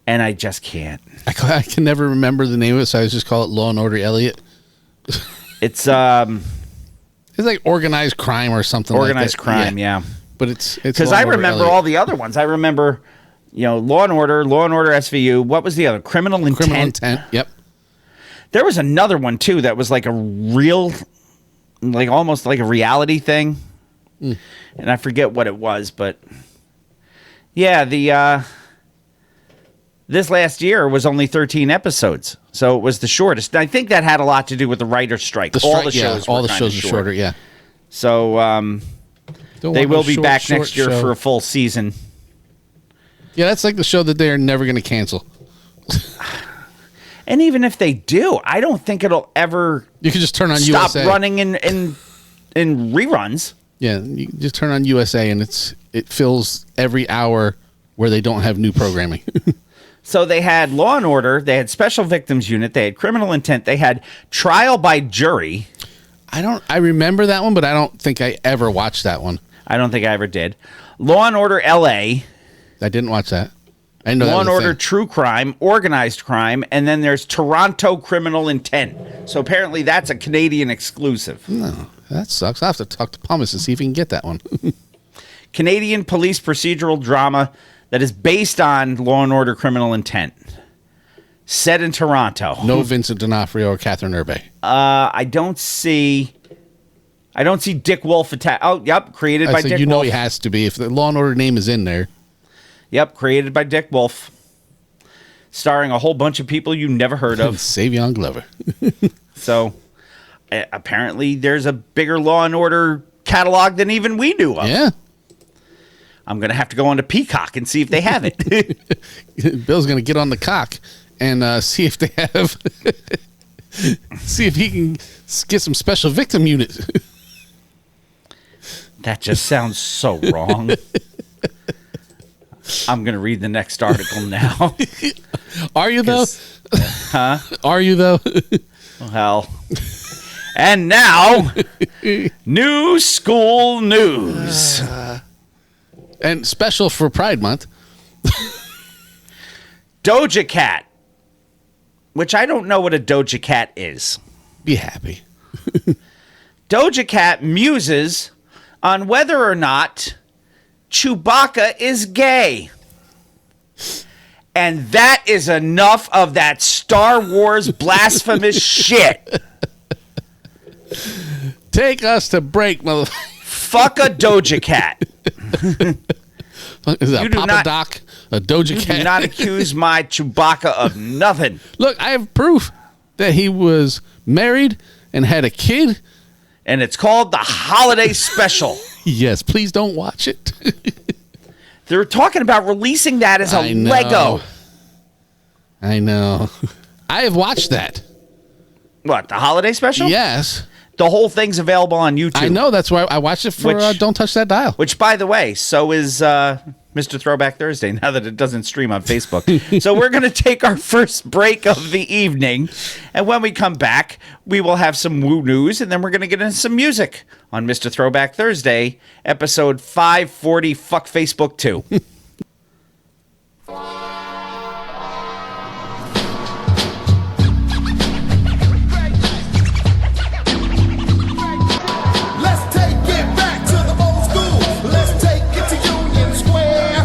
and I just can't. I can never remember the name of it, so I just call it Law and Order Elliot. It's like organized crime or something. organized like that. crime, yeah. But it's Because Law I and Order remember Elliot. all the other ones. I remember, Law and Order SVU. What was the other? Criminal Intent. Criminal Intent. Yep. There was another one too that was like a real, like almost like a reality thing, and I forget what it was, but yeah, this last year was only 13 episodes, so it was the shortest. I think that had a lot to do with the writer's strike. All the shows are shorter. Yeah. So they will be back next year for a full season. Yeah, that's like the show that they are never going to cancel. And even if they do, I don't think it'll ever You can just turn on stop USA. running in reruns. Yeah, you just turn on USA and it fills every hour where they don't have new programming. So they had Law and Order, they had Special Victims Unit, they had Criminal Intent, they had Trial by Jury. I remember that one, but I don't think I ever watched that one. I don't think I ever did. Law and Order LA. I didn't watch that. I know Law that and was a Order thing. True Crime, Organized Crime, and then there's Toronto Criminal Intent. So apparently that's a Canadian exclusive. No, that sucks. I'll have to talk to Pumice and see if he can get that one. Canadian police procedural drama that is based on Law and Order Criminal Intent. Set in Toronto. No Vincent D'Onofrio or Catherine Herbe. I don't see Dick Wolf attack. Oh, yep, created by Dick You know Wolf. he has to be. If the Law and Order name is in there. Yep, created by Dick Wolf. Starring a whole bunch of people you never heard of. Savion Glover. So, apparently there's a bigger Law and Order catalog than even we knew of. Yeah. I'm going to have to go on to Peacock and see if they have it. Bill's going to get on the cock and see if they have... see if he can get some Special Victim Unit. That just sounds so wrong. I'm going to read the next article now. Are you, though? Huh? Are you, though? Well, and now, new school news. And special for Pride Month. Doja Cat, which I don't know what a Doja Cat is. Be happy. Doja Cat muses on whether or not Chewbacca is gay. And that is enough of that Star Wars blasphemous shit. Take us to break, mother. Fuck a Doja Cat. Is that You a do Papa not- Doc? A Doja You Cat? do not accuse my Chewbacca of nothing. Look, I have proof that he was married and had a kid. And it's called the Holiday Special. Yes, please don't watch it. They're talking about releasing that as a I know. Lego. I know. I have watched that. What, the Holiday Special? Yes. The whole thing's available on YouTube. I know. That's why I watched it for Don't Touch That Dial. Which, by the way, so is Mr. Throwback Thursday, now that it doesn't stream on Facebook. So we're going to take our first break of the evening. And when we come back, we will have some woo news, and then we're going to get into some music on Mr. Throwback Thursday, episode 540, Fuck Facebook 2. Let's take it back to the old school. Let's take it to Union Square.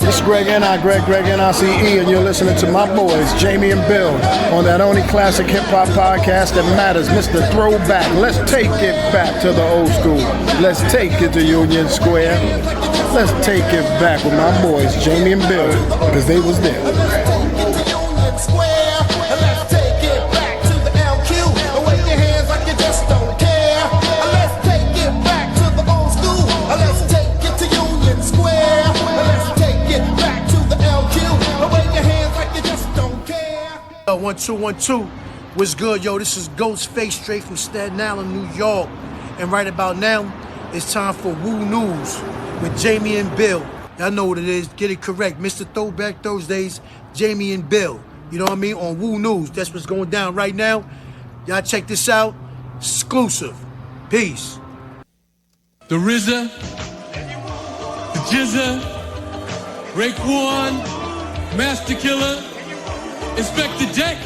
This is Greg N.I., Greg N-I-C-E, and you're listening to my boys, Jamie and Bill, on that only classic hip-hop podcast that matters, Mr. Throwback. Let's take it back to the old school. Let's take it to Union Square. Let's take it back with my boys, Jamie and Bill, because they was there. Union Square. Let's take it back to the LQ. Wave your hands like you just don't care. Let's take it back to the old school. Let's take it to Union Square. Let's take it back to the LQ. Wave your hands like you just don't care. 1212. What's good, yo? This is Ghostface straight from Staten Island, New York. And right about now, it's time for Woo News with Jamie and Bill. Y'all know what it is. Get it correct. Mr. Throwback Thursdays, Jamie and Bill. You know what I mean? On Woo News. That's what's going down right now. Y'all check this out. Exclusive. Peace. The RZA, the Jizza, Raekwon, Master Killer, Inspector Deck,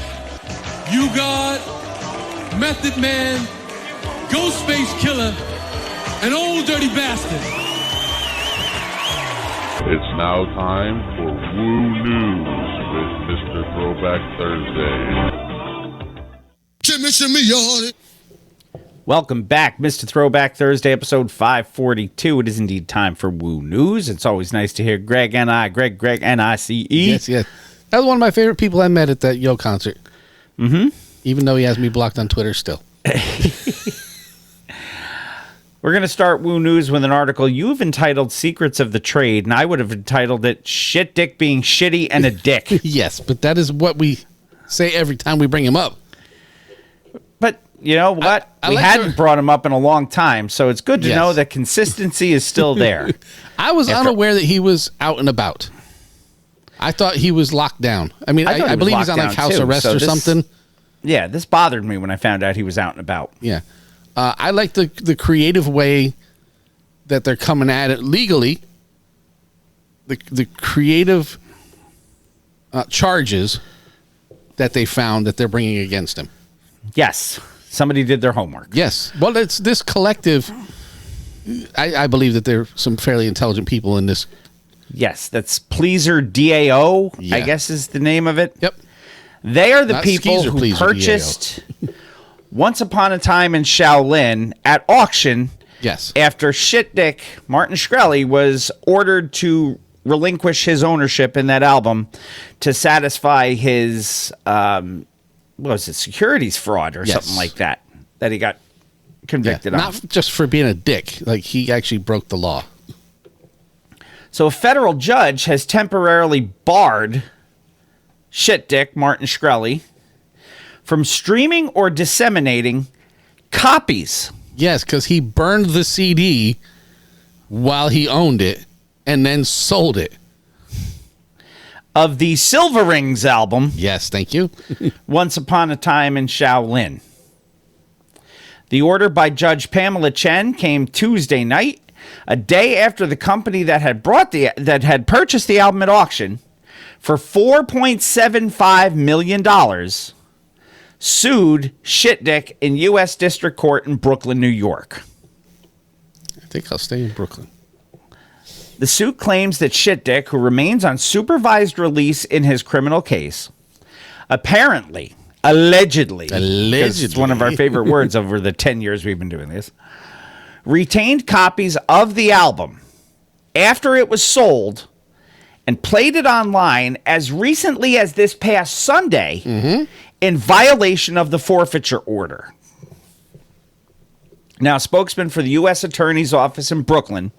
You God, Method Man, Ghostface Killer, and Old Dirty Bastard. It's now time for Woo News with Mr. Throwback Thursday. Shimmy on it. Welcome back, Mr. Throwback Thursday, episode 542. It is indeed time for Woo News. It's always nice to hear Greg N.I., Greg N-I-C-E. Yes. That was one of my favorite people I met at that Yo concert. Mm-hmm. Even though he has me blocked on Twitter still. We're going to start Woo News with an article you've entitled Secrets of the Trade, and I would have entitled it Shit Dick Being Shitty and a Dick. Yes, but that is what we say every time we bring him up. But you know what? I we like hadn't brought him up in a long time, so it's good to Yes. know that consistency is still there. I was After- unaware that he was out and about. I thought he was locked down. I mean, I believe he's on like house arrest or something. Yeah, this bothered me when I found out he was out and about. Yeah. I like the creative way that they're coming at it legally. The creative charges that they found that they're bringing against him. Yes. Somebody did their homework. Yes. Well, it's this collective. I believe that there are some fairly intelligent people in this. Yes, that's Pleaser DAO, Yeah. I guess is the name of it. Yep. They are the Not people Skeezer who Pleaser purchased Once Upon a Time in Shaolin at auction. Yes. After shit dick Martin Shkreli was ordered to relinquish his ownership in that album to satisfy his what was it, securities fraud or something like that he got convicted on. Not just for being a dick. Like, he actually broke the law. So a federal judge has temporarily barred shit dick Martin Shkreli from streaming or disseminating copies. Yes, because he burned the CD while he owned it and then sold it. Of the Silver Rings album. Yes, thank you. Once Upon a Time in Shaolin. The order by Judge Pamela Chen came Tuesday night, a day after the company that had purchased the album at auction for $4.75 million sued Shit Dick in U.S. District Court in Brooklyn, New York. I think I'll stay in Brooklyn. The suit claims that Shit Dick, who remains on supervised release in his criminal case, allegedly, it's one of our favorite words over the 10 years we've been doing this, retained copies of the album after it was sold and played it online as recently as this past Sunday in violation of the forfeiture order. Now, a spokesman for the U.S. Attorney's Office in Brooklyn,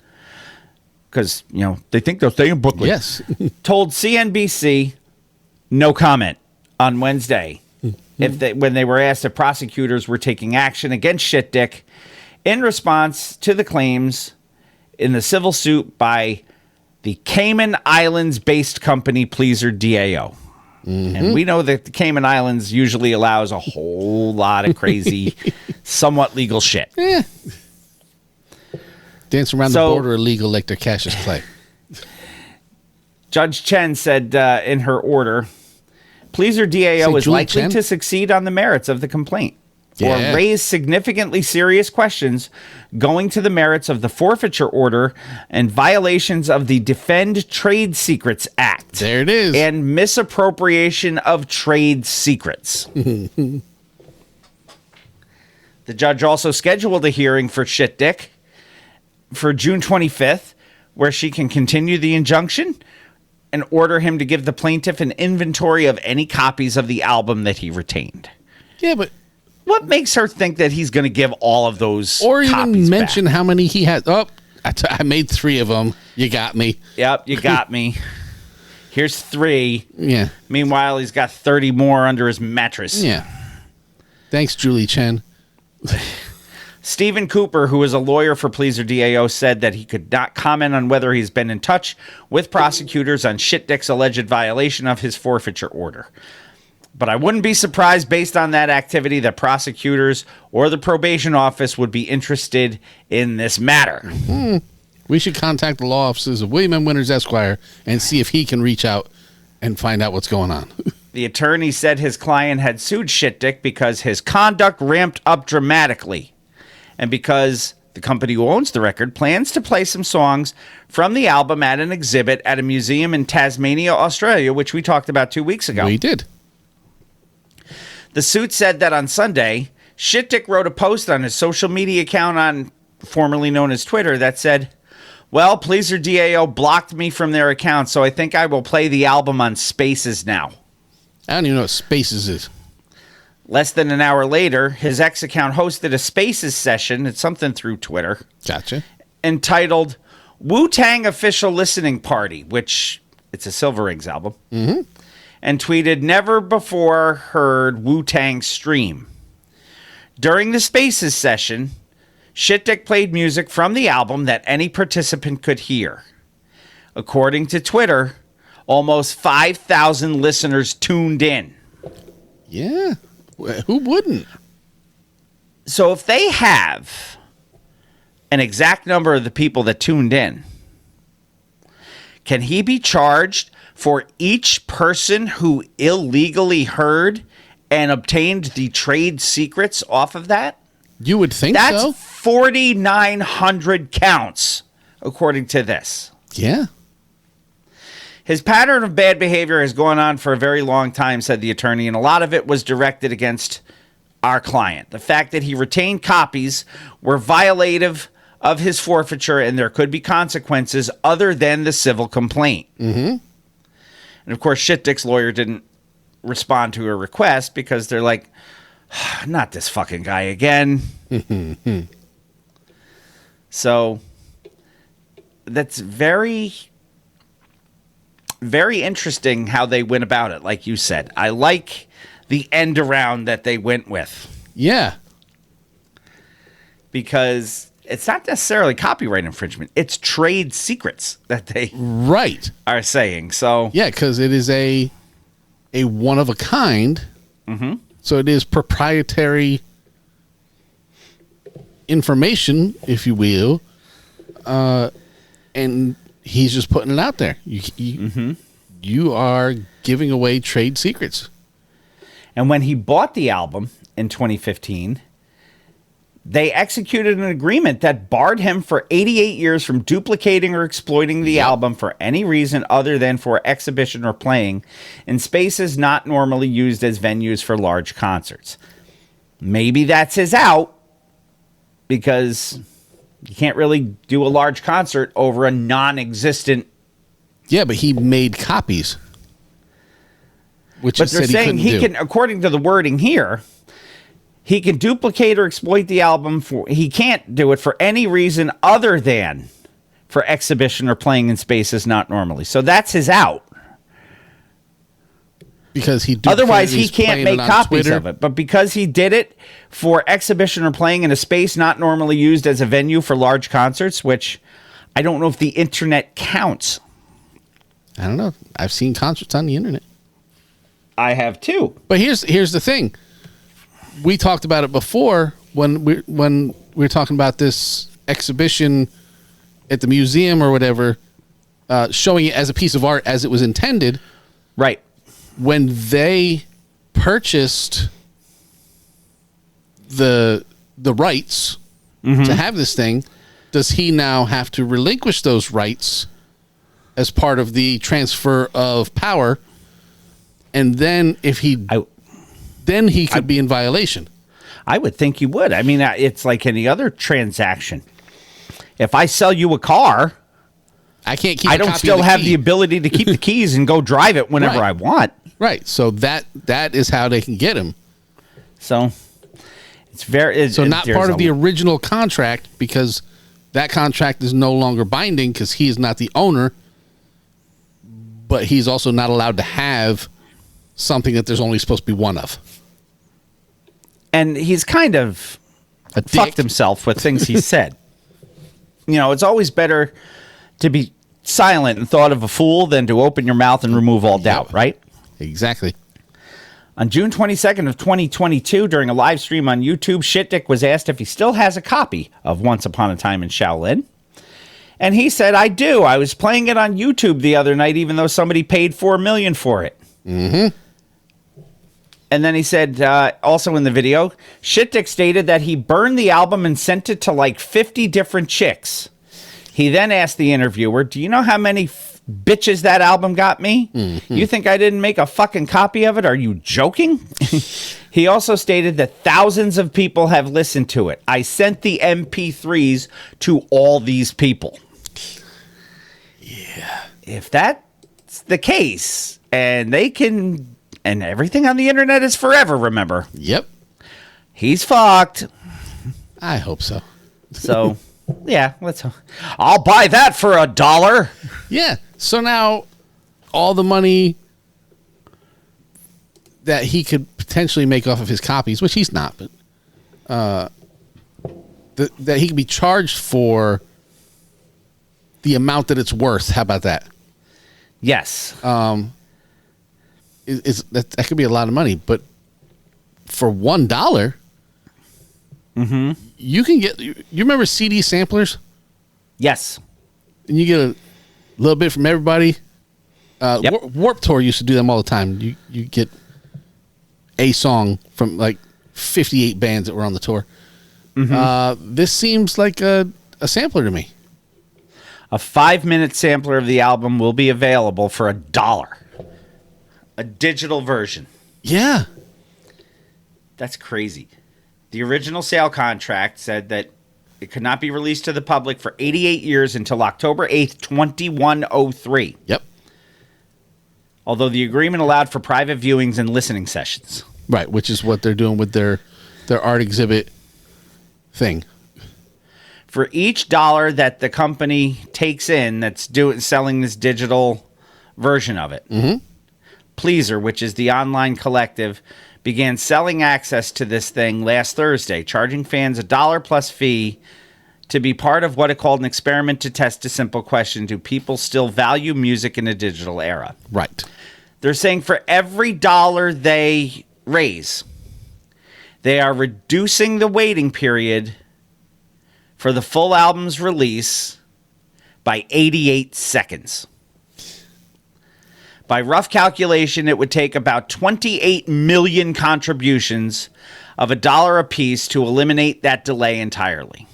because, they think they'll stay in Brooklyn, yes, told CNBC no comment on Wednesday when they were asked if prosecutors were taking action against Shit Dick in response to the claims in the civil suit by the Cayman Islands-based company Pleaser DAO. And we know that the Cayman Islands usually allows a whole lot of crazy, somewhat legal shit. Yeah. Dance around the border illegal like they're Cassius Clay. Judge Chen said in her order, Pleaser DAO is likely to succeed on the merits of the complaint or raise significantly serious questions going to the merits of the forfeiture order and violations of the Defend Trade Secrets Act. There it is. And misappropriation of trade secrets. The judge also scheduled a hearing for Shit Dick for June 25th, where she can continue the injunction and order him to give the plaintiff an inventory of any copies of the album that he retained. Yeah, but what makes her think that he's going to give all of those or copies even mention back? How many he had? Oh, I made 3 of them. You got me. Yep, you got me. Here's 3. Yeah. Meanwhile, he's got 30 more under his mattress. Yeah. Thanks, Julie Chen. Stephen Cooper, who is a lawyer for Pleaser DAO, said that he could not comment on whether he's been in touch with prosecutors on Shit Dick's alleged violation of his forfeiture order. But I wouldn't be surprised, based on that activity, that prosecutors or the probation office would be interested in this matter. We should contact the law offices of William M. Winters, Esquire, and see if he can reach out and find out what's going on. The attorney said his client had sued Shit Dick because his conduct ramped up dramatically, and because the company who owns the record plans to play some songs from the album at an exhibit at a museum in Tasmania, Australia, which we talked about 2 weeks ago. We did. The suit said that on Sunday, Shit Dick wrote a post on his social media account formerly known as Twitter, that said, "Well, Pleaser DAO blocked me from their account, so I think I will play the album on Spaces now." I don't even know what Spaces is. Less than an hour later, his X account hosted a Spaces session, it's something through Twitter, Gotcha. entitled Wu-Tang Official Listening Party, which it's a Silver Rings album, and tweeted, "Never before heard Wu-Tang stream." During the Spaces session, Shit Dick played music from the album that any participant could hear. According to Twitter, Almost 5,000 listeners tuned in. Yeah. Who wouldn't? So if they have an exact number of the people that tuned in, can he be charged for each person who illegally heard and obtained the trade secrets off of that? You would think That's so. 4,900 counts, according to this. Yeah. His pattern of bad behavior has gone on for a very long time, said the attorney, and a lot of it was directed against our client. The fact that he retained copies were violative of his forfeiture, and there could be consequences other than the civil complaint. Mm-hmm. And of course, Shit Dick's lawyer didn't respond to a request because they're like, not this fucking guy again. So that's very, very interesting how they went about it, like you said. I like the end around that they went with. Yeah. Because it's not necessarily copyright infringement. It's trade secrets that they are saying. So yeah, because it is a one of a kind. Mm-hmm. So it is proprietary information, if you will. And he's just putting it out there. You are giving away trade secrets. And when he bought the album in 2015, they executed an agreement that barred him for 88 years from duplicating or exploiting the album for any reason other than for exhibition or playing in spaces not normally used as venues for large concerts. Maybe that's his out, because you can't really do a large concert over a non-existent. Yeah, but he made copies. Which but they're saying he can, according to the wording here, he can duplicate or exploit the album for. He can't do it for any reason other than for exhibition or playing in spaces not normally. So that's his out. Because he otherwise he can't make copies of it. But because he did it for exhibition or playing in a space not normally used as a venue for large concerts, which I don't know if the internet counts. I don't know. I've seen concerts on the internet. I have too. But here's the thing. We talked about it before when we were talking about this exhibition at the museum or whatever, showing it as a piece of art as it was intended. Right. When they purchased the rights to have this thing, does he now have to relinquish those rights as part of the transfer of power? And then if he could be in violation. I would think he would. I mean, it's like any other transaction. If I sell you a car, I can't keep. I don't still have the ability to keep the keys and go drive it whenever I want. Right. So that is how they can get him. So it's very not part of the original contract, because that contract is no longer binding because he is not the owner, but he's also not allowed to have something that there's only supposed to be one of. And he's kind of fucked himself with things he said. You know, it's always better to be silent and thought of a fool than to open your mouth and remove all doubt, right? Exactly. On June 22nd of 2022, during a live stream on YouTube, Shit Dick was asked if he still has a copy of Once Upon a Time in Shaolin. And he said, I do. I was playing it on YouTube the other night, even though somebody paid $4 million for it. Mm-hmm. And then he said, also in the video, Shit Dick stated that he burned the album and sent it to like 50 different chicks. He then asked the interviewer, do you know how many bitches that album got me? Mm-hmm. You think I didn't make a fucking copy of it? Are you joking? He also stated that thousands of people have listened to it. I sent the MP3s to all these people. Yeah. If that's the case, and they can, and everything on the internet is forever, remember? Yep. He's fucked. I hope so. So, yeah, I'll buy that for $1. Yeah. So now all the money that he could potentially make off of his copies, which he's not, but that he could be charged for the amount that it's worth. How about that? Yes. That could be a lot of money, but for $1, you can get. You remember CD samplers? Yes. And you get a little bit from everybody. Yep. Warped Tour used to do them all the time. You get a song from like 58 bands that were on the tour. This seems like a sampler to me. A 5-minute sampler of the album will be available for $1. A digital version. Yeah. That's crazy. The original sale contract said that it could not be released to the public for 88 years until October 8th, 2103. Yep. Although the agreement allowed for private viewings and listening sessions. Right, which is what they're doing with their art exhibit thing. For each $1 that the company takes in that's selling this digital version of it, Pleaser, which is the online collective, began selling access to this thing last Thursday, charging fans $1 plus fee to be part of what it called an experiment to test a simple question: do people still value music in a digital era? Right. They're saying for every $1 they raise, they are reducing the waiting period for the full album's release by 88 seconds. By rough calculation, it would take about 28 million contributions of $1 a piece to eliminate that delay entirely.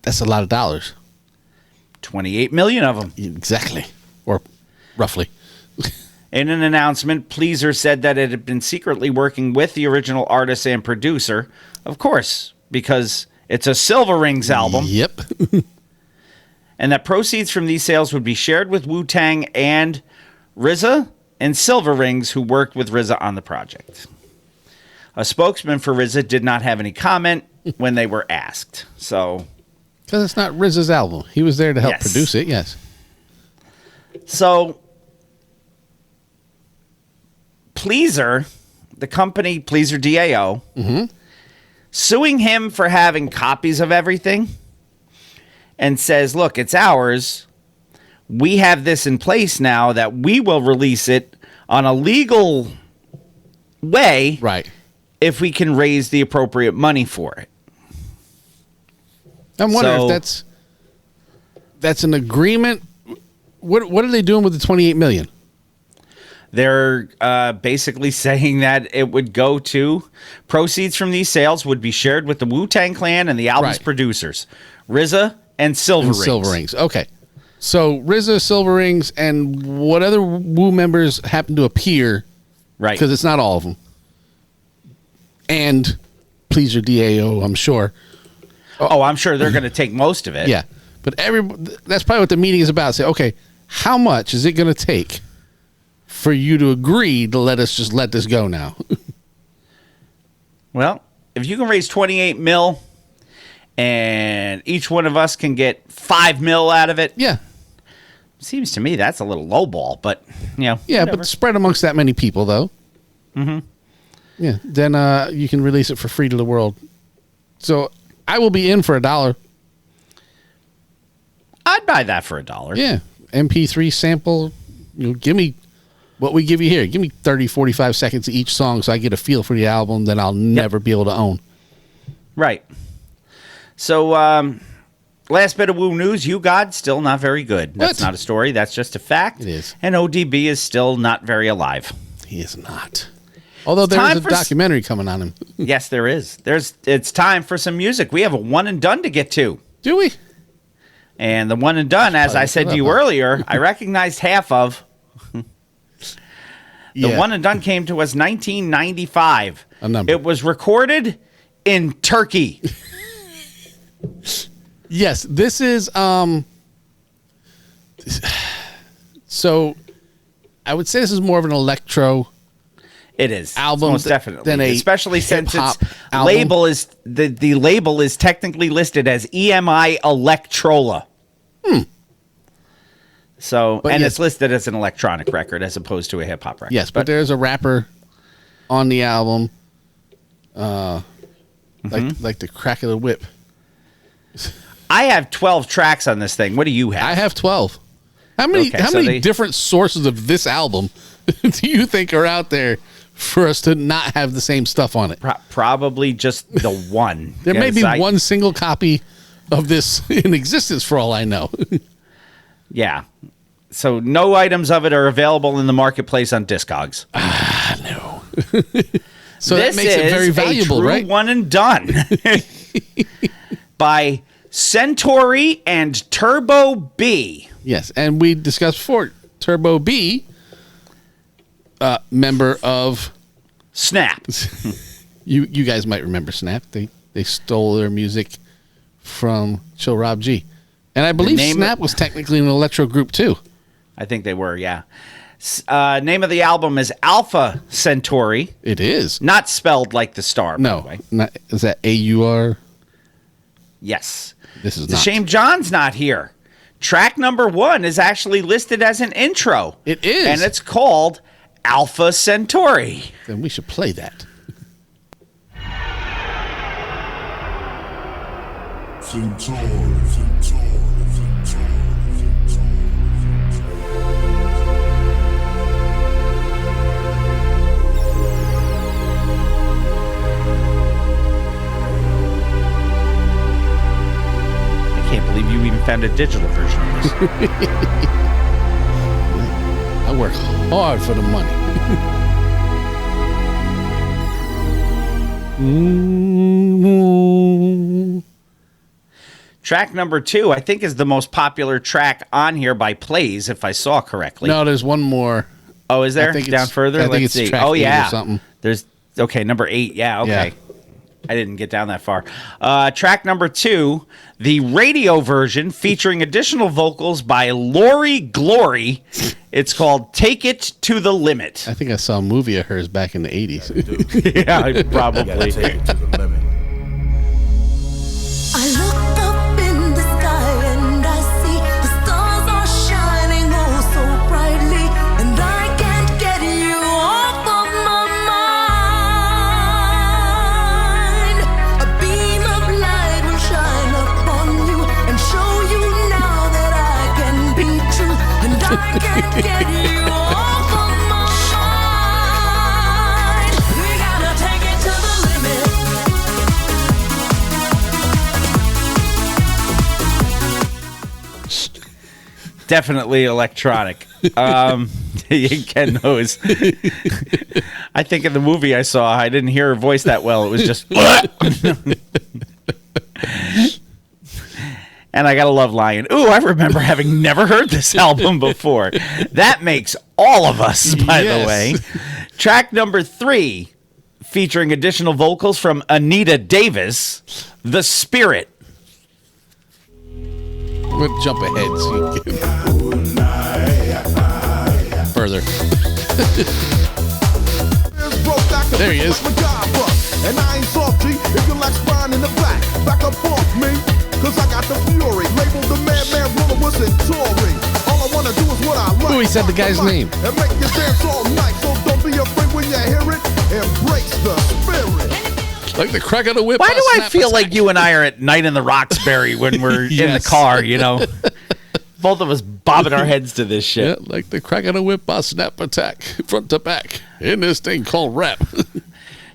That's a lot of dollars. 28 million of them. Exactly. Or roughly. In an announcement, Pleaser said that it had been secretly working with the original artist and producer, of course, because it's a Silver Rings album. Yep. And that proceeds from these sales would be shared with Wu-Tang and RZA and Silver Rings, who worked with RZA on the project. A spokesman for RZA did not have any comment when they were asked. So, because it's not RZA's album. He was there to help produce it, yes. So, Pleaser, the company Pleaser DAO, suing him for having copies of everything and says, look, it's ours. We have this in place now that we will release it on a legal way, right? If we can raise the appropriate money for it. I'm wondering if that's an agreement. What are they doing with the 28 million? They're basically saying that it would go to proceeds from these sales would be shared with the Wu-Tang Clan and the album's producers, RZA and Silver Rings. Silver Rings. Okay. So RZA, Silver Rings, and what other Wu members happen to appear, right? Because it's not all of them. And Pleaser DAO, I'm sure. Oh, I'm sure they're going to take most of it. Yeah, but that's probably what the meeting is about. Say, okay, how much is it going to take for you to agree to let this go now? Well, if you can raise 28 mil, and each one of us can get 5 mil out of it, yeah. Seems to me that's a little lowball, but yeah, whatever. But spread amongst that many people, though. Yeah, then you can release it for free to the world. So I will be in for $1. I'd buy that for $1. Yeah, MP3 sample. Give me what we give you here. Give me 30, 45 seconds of each song, so I get a feel for the album that I'll never be able to own. Right. So, last bit of Woo news, God still not very good. That's not a story. That's just a fact. It is. And ODB is still not very alive. He is not. Although there is a documentary coming on him. Yes, there is. It's time for some music. We have a one and done to get to. Do we? And the one and done, as I said to you earlier, I recognized half of. The one and done came to us 1995. A number. It was recorded in Turkey. Yes, this is so I would say this is more of an electro. It is album, most definitely, than a especially since its album. label is the label is technically listed as EMI Electrola. So, But and yes. it's listed as an electronic record as opposed to a hip hop record. Yes, but there's a rapper on the album, like the crack of the whip. I have 12 tracks on this thing. What do you have? I have 12. How many Okay, different sources of this album do you think are out there for us to not have the same stuff on it? Probably just the one. There may be one single copy of this in existence for all I know. Yeah. So no items of it are available in the marketplace on Discogs. No. So that makes it very valuable, a true right? One and done. By Centauri and Turbo B. Yes, and we discussed before, Turbo B, member of Snap. You guys might remember Snap. They stole their music from Chill Rob G. And I believe Snap was technically an electro group too. I think they were, yeah. Name of the album is Alpha Centauri. It is. Not spelled like the star, by the way. Is that A-U-R? Yes. This is It's a shame John's not here. Track number 1 is actually listed as an intro. It is. And it's called Alpha Centauri. Then we should play that. I can't believe you even found a digital version of this. I work hard for the money. Track number 2, I think, is the most popular track on here by plays, if I saw correctly. No, there's one more. Oh, is there? I think Down further? I think Let's it's see. track Oh, 8 yeah. or something. There's number 8. Yeah, okay. Yeah. I didn't get down that far. Track number 2, the radio version featuring additional vocals by Glori. It's called Take It to the Limit. I think I saw a movie of hers back in the 80s. Yeah, probably. Take it to the limit. I look up in the sky and I see the stars are shining oh so brightly, and I can't get you off of my mind. A beam of light will shine upon you and show you now that I can be true, and I can't get you off of my mind. We gotta take it to the limit. Definitely electronic. Ken knows. I think in the movie I saw, I didn't hear her voice that well. It was just... And I gotta love Lion. Ooh, I remember having never heard this album before. That makes all of us, by the way. Track number 3, featuring additional vocals from Anita Davis, The Spirit. We'll jump ahead so you can further. There he is. And I ain't salty if you like spine in the back. Back up off me, cause I got the fury. Labeled the madman ruler with Centauri. All I wanna do is what I like. Ooh, he said the guy's name. And make you dance all night. So don't be afraid when you hear it. Embrace the spirit. Like the crack of the whip. Why do I feel like you and I are at Night in the Roxbury when we're in the car, you know? Both of us bobbing our heads to this shit. Yeah, like the crack of the whip by Snap Attack, front to back, in this thing called rap.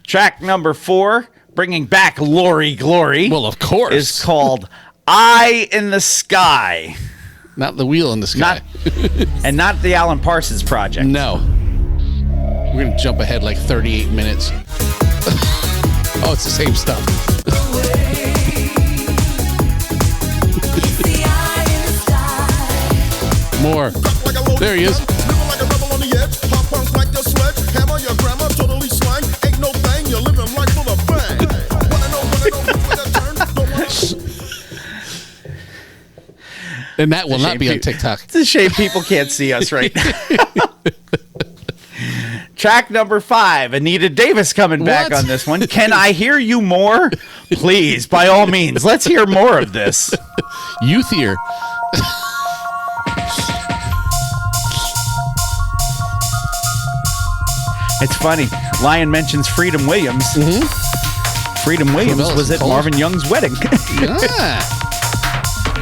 Track number 4, bringing back Glori. Well, of course. Is called Eye in the Sky. Not the wheel in the sky. And not the Alan Parsons Project. No. We're going to jump ahead like 38 minutes. Oh, it's the same stuff. More. There he is. And that will not be on TikTok. It's a shame people can't see us right now. Track number 5, Anita Davis coming back on this one. Can I hear you more? Please, by all means, let's hear more of this. Youthier. It's funny. Lion mentions Freedom Williams. Mm-hmm. Freedom Williams was at Marvin Young's wedding. Yeah.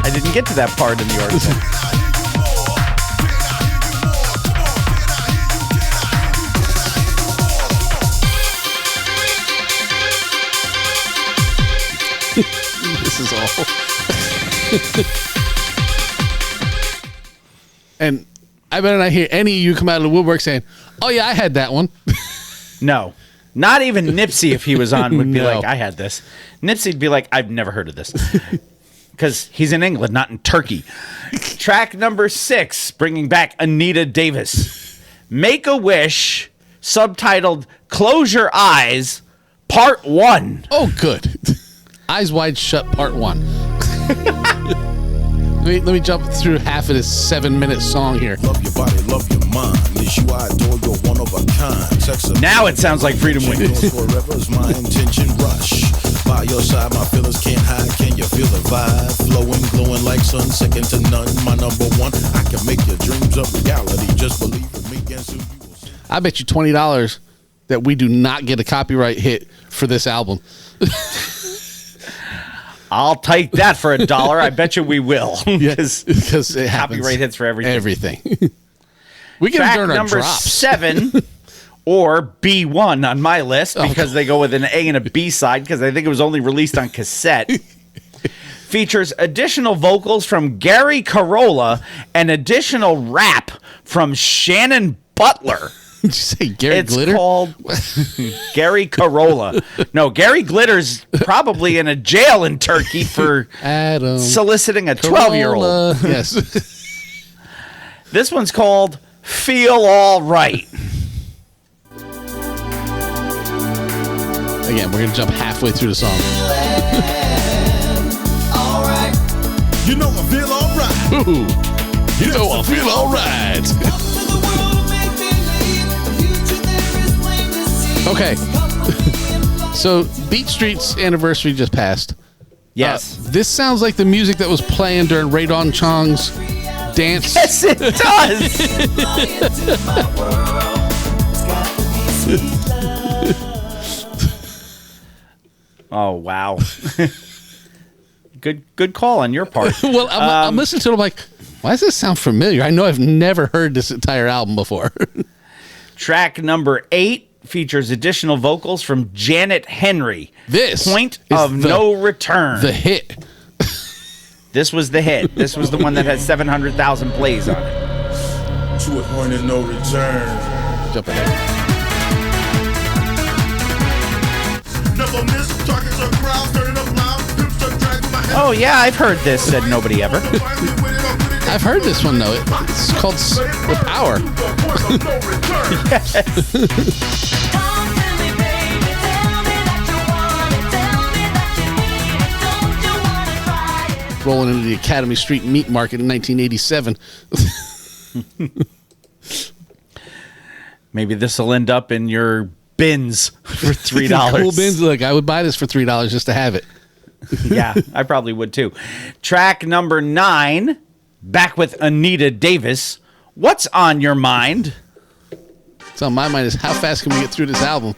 I didn't get to that part in the article. This is all. And I better not hear any of you come out of the woodwork saying, "Oh yeah, I had that one." No. Not even Nipsey, if he was on, would be No. like, I had this. Nipsey'd be like, I've never heard of this. Because he's in England, not in Turkey. Track number 6, bringing back Anita Davis. Make a Wish, subtitled Close Your Eyes, Part 1. Oh, good. Eyes Wide Shut, Part 1. Let me jump through half of this 7-minute song here. Love your body, love your mind. It's you I adore, you're one of a kind. Sex Now it sounds like Freedom Wings. Forever is my intention. Rush by your side, my feelings can't hide. Can you feel the vibe? Flowing, glowing like sun, second to none. My number one, I can make your dreams a reality. Just believe in me and soon you will see. I bet you $20 that we do not get a copyright hit for this album. I'll take that for $1. I bet you we will. Because it happens. Copyright hits for everything. Everything. We can Track earn our number drops. 7 or B1 on my list because they go with an A and a B side because I think it was only released on cassette. Features additional vocals from Gary Carolla and additional rap from Shannon Butler. Did you say Gary Glitter? It's called Gary Carolla. No, Gary Glitter's probably in a jail in Turkey for Adam soliciting a Carolla. 12-year-old. Yes. This one's called Feel All Right. Again, we're going to jump halfway through the song. You know I feel alright. Ooh, you know I feel all right. Okay. So Beat Street's anniversary just passed. Yes. This sounds like the music that was playing during Radon Chong's dance. Yes, it does. Oh, wow. Good call on your part. Well, I'm listening to it. I'm like, why does this sound familiar? I know I've never heard this entire album before. Track number 8 features additional vocals from Janet Henry. This Point is of No Return. The hit. This was the hit. This was the one that had 700,000 plays on it. To a point of no return. Jump ahead. Never miss targets or crowds, turning up loud. Hips are dragging my head. Oh, yeah, I've heard this, said nobody ever. I've heard this one, though. It's called The Power. Rolling into the Academy Street Meat Market in 1987. Maybe this will end up in your bins for $3. Cool bins. Look, I would buy this for $3 just to have it. Yeah, I probably would too. Track number 9, back with Anita Davis. What's on your mind? What's on my mind is how fast can we get through this album?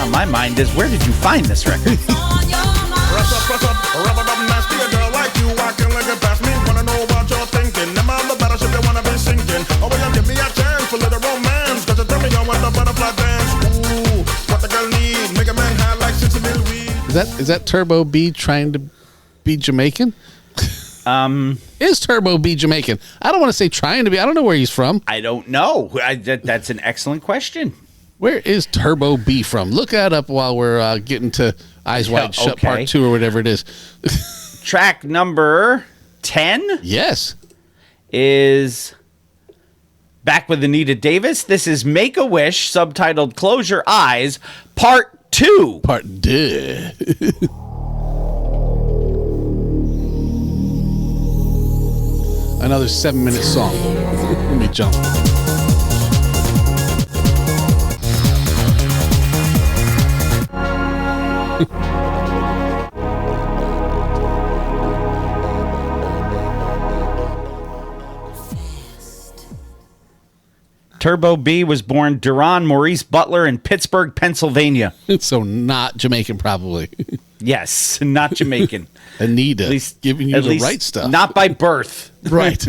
On my mind is where did you find this record? Press up, rub it up nasty. A girl like you, I can look it past me. Wanna know what you're thinking. Am I the battleship you wanna be sinking? Oh, will you give me a chance for little romance? Cause you tell me I want the butterfly dance. Ooh, what the girl need. Make a man high like 60 mil weed. Is that Turbo B trying to be Jamaican? Is Turbo B Jamaican? I don't want to say trying to be. I don't know where he's from. I don't know. That's an excellent question. Where is Turbo B from? Look that up while we're getting to Eyes Wide Shut okay. Part 2 or whatever it is. Track number 10 Yes. is back with Anita Davis. This is Make a Wish, subtitled Close Your Eyes, Part 2. Part 2. Another 7-minute song. Let me jump. Turbo B was born Duran Maurice Butler in Pittsburgh, Pennsylvania. So not Jamaican, probably. Yes, not Jamaican. Anita, At least giving you the right stuff. Not by birth. Right.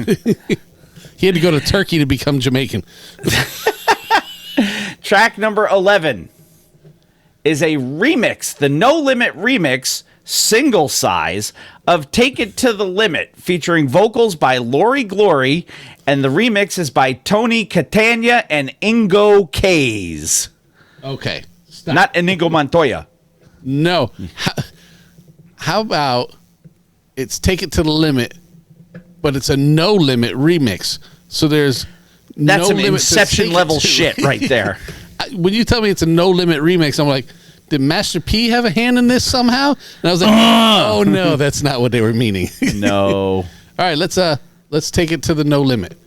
He had to go to Turkey to become Jamaican. Track number 11 is a remix, the No Limit remix, single size of Take It to the Limit, featuring vocals by Glori, and the remix is by Tony Catania and Ingo Kays. Okay. Stop. Not Inigo Montoya. No. How about it's Take It to the Limit, but it's a No Limit remix. So there's That's no some limit Inception level shit right there. When you tell me it's a No Limit remix, I'm like, did Master P have a hand in this somehow? And I was like, oh no, that's not what they were meaning. No. All right, let's take it to the No Limit.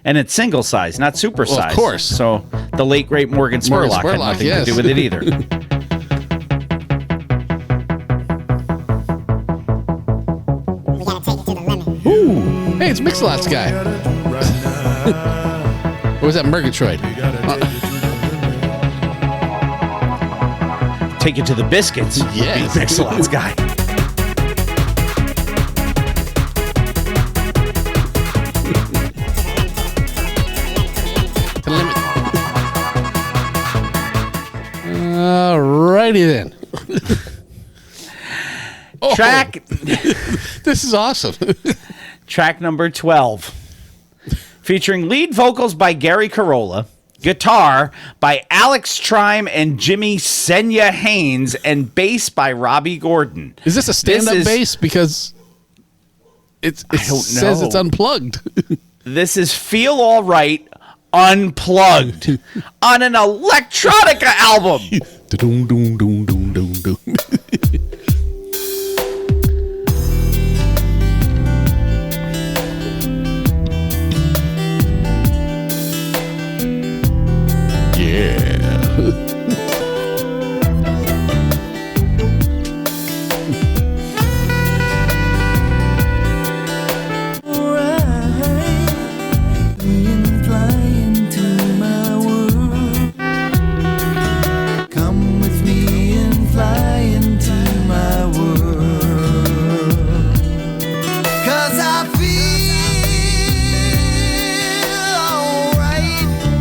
And it's single size, not super size. Of course. So the late great Morgan Spurlock had nothing to do with it either. Ooh. Hey, it's Mix-a-Lot's guy. Or was that Murgatroyd? Take It to the Biscuits. Yes. Mix-a-Lot's guy. Alrighty then. Track. This is awesome. Track number 12. Featuring lead vocals by Gary Carolla, guitar by Alex Trime and Jimmy Senya Haynes, and bass by Robbie Gordon. Is this a stand-up bass? Because it says it's unplugged. This is Feel All Right Unplugged on an electronica album.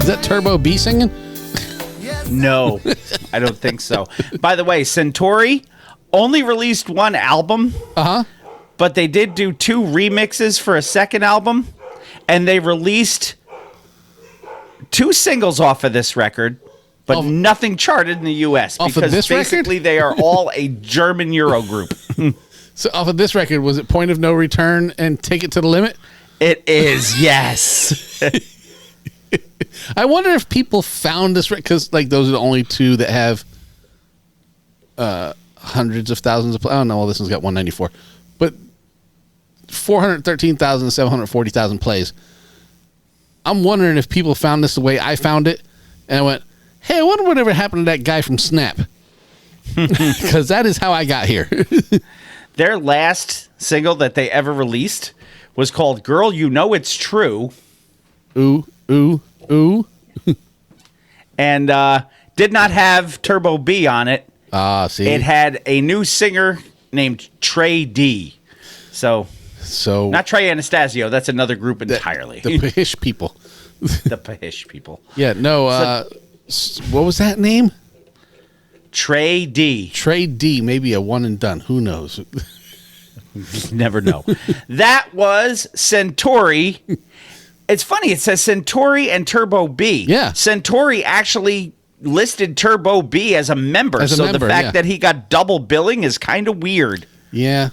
Is that Turbo B singing? No, I don't think so. By the way, Centauri only released one album. But they did do 2 remixes for a second album, and they released 2 singles off of this record, but nothing charted in the U.S. Off of because this basically record? they are all a German Euro group. So off of this record, was it Point of No Return and Take It to the Limit? It is, yes. I wonder if people found this record, because like those are the only 2 that have hundreds of thousands of. Oh no, well this one's got 194, but 413,740,000 plays. I'm wondering if people found this the way I found it, and I went, "Hey, I wonder whatever happened to that guy from Snap," because that is how I got here. Their last single that they ever released was called "Girl, You Know It's True." Ooh, ooh, ooh. And did not have Turbo B on it. See. It had a new singer named Trey D. So not Trey Anastasio. That's another group entirely. The Pahish people. The Pahish people. Yeah, no. What was that name? Trey D. Trey D. Maybe a one and done. Who knows? Never know. That was Centauri. It's funny. It says Centauri and Turbo B. Yeah. Centauri actually listed Turbo B as a member. The fact that he got double billing is kind of weird. Yeah.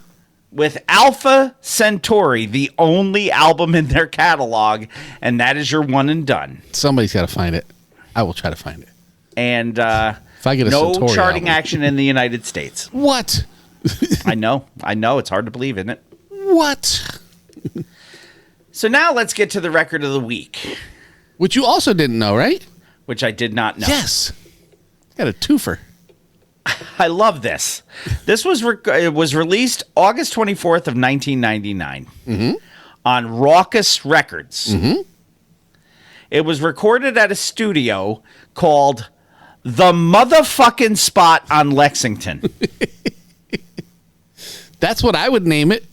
With Alpha Centauri, the only album in their catalog, and that is your one and done. Somebody's got to find it. I will try to find it. And if I get a no Centauri charting album. action in the United States. What? I know. It's hard to believe, isn't it? What? So now let's get to the record of the week. Which you also didn't know, right? Which I did not know. Yes. Got a twofer. I love this. This was it was released August 24th of 1999 on Raucous Records. It was recorded at a studio called The Motherfucking Spot on Lexington. That's what I would name it.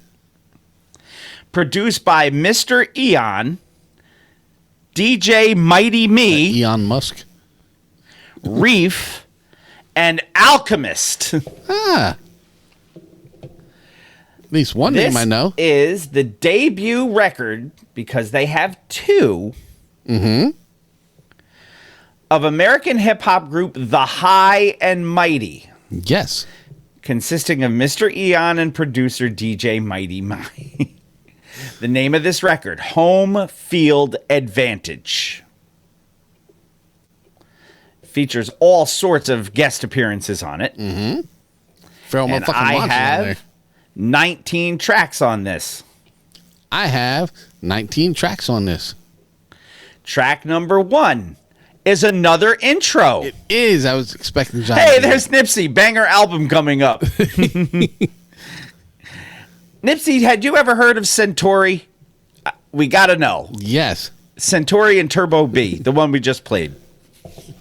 Produced by Mr. Eon, DJ Mighty Me, Elon Musk, Reef, and Alchemist. At least one This name I know. is the debut record, because they have two, of American hip-hop group The High and Mighty. Yes. Consisting of Mr. Eon and producer DJ Mighty Mighty. The name of this record, Home Field Advantage. Features all sorts of guest appearances on it. Mm-hmm. And I have 19 tracks on this. I have 19 tracks on this. Track number 1 is another intro. It is. I was expecting John. Hey, there's Nipsey. Banger album coming up. Nipsey, had you ever heard of Centauri? We got to know. Yes. Centauri and Turbo B, the one we just played.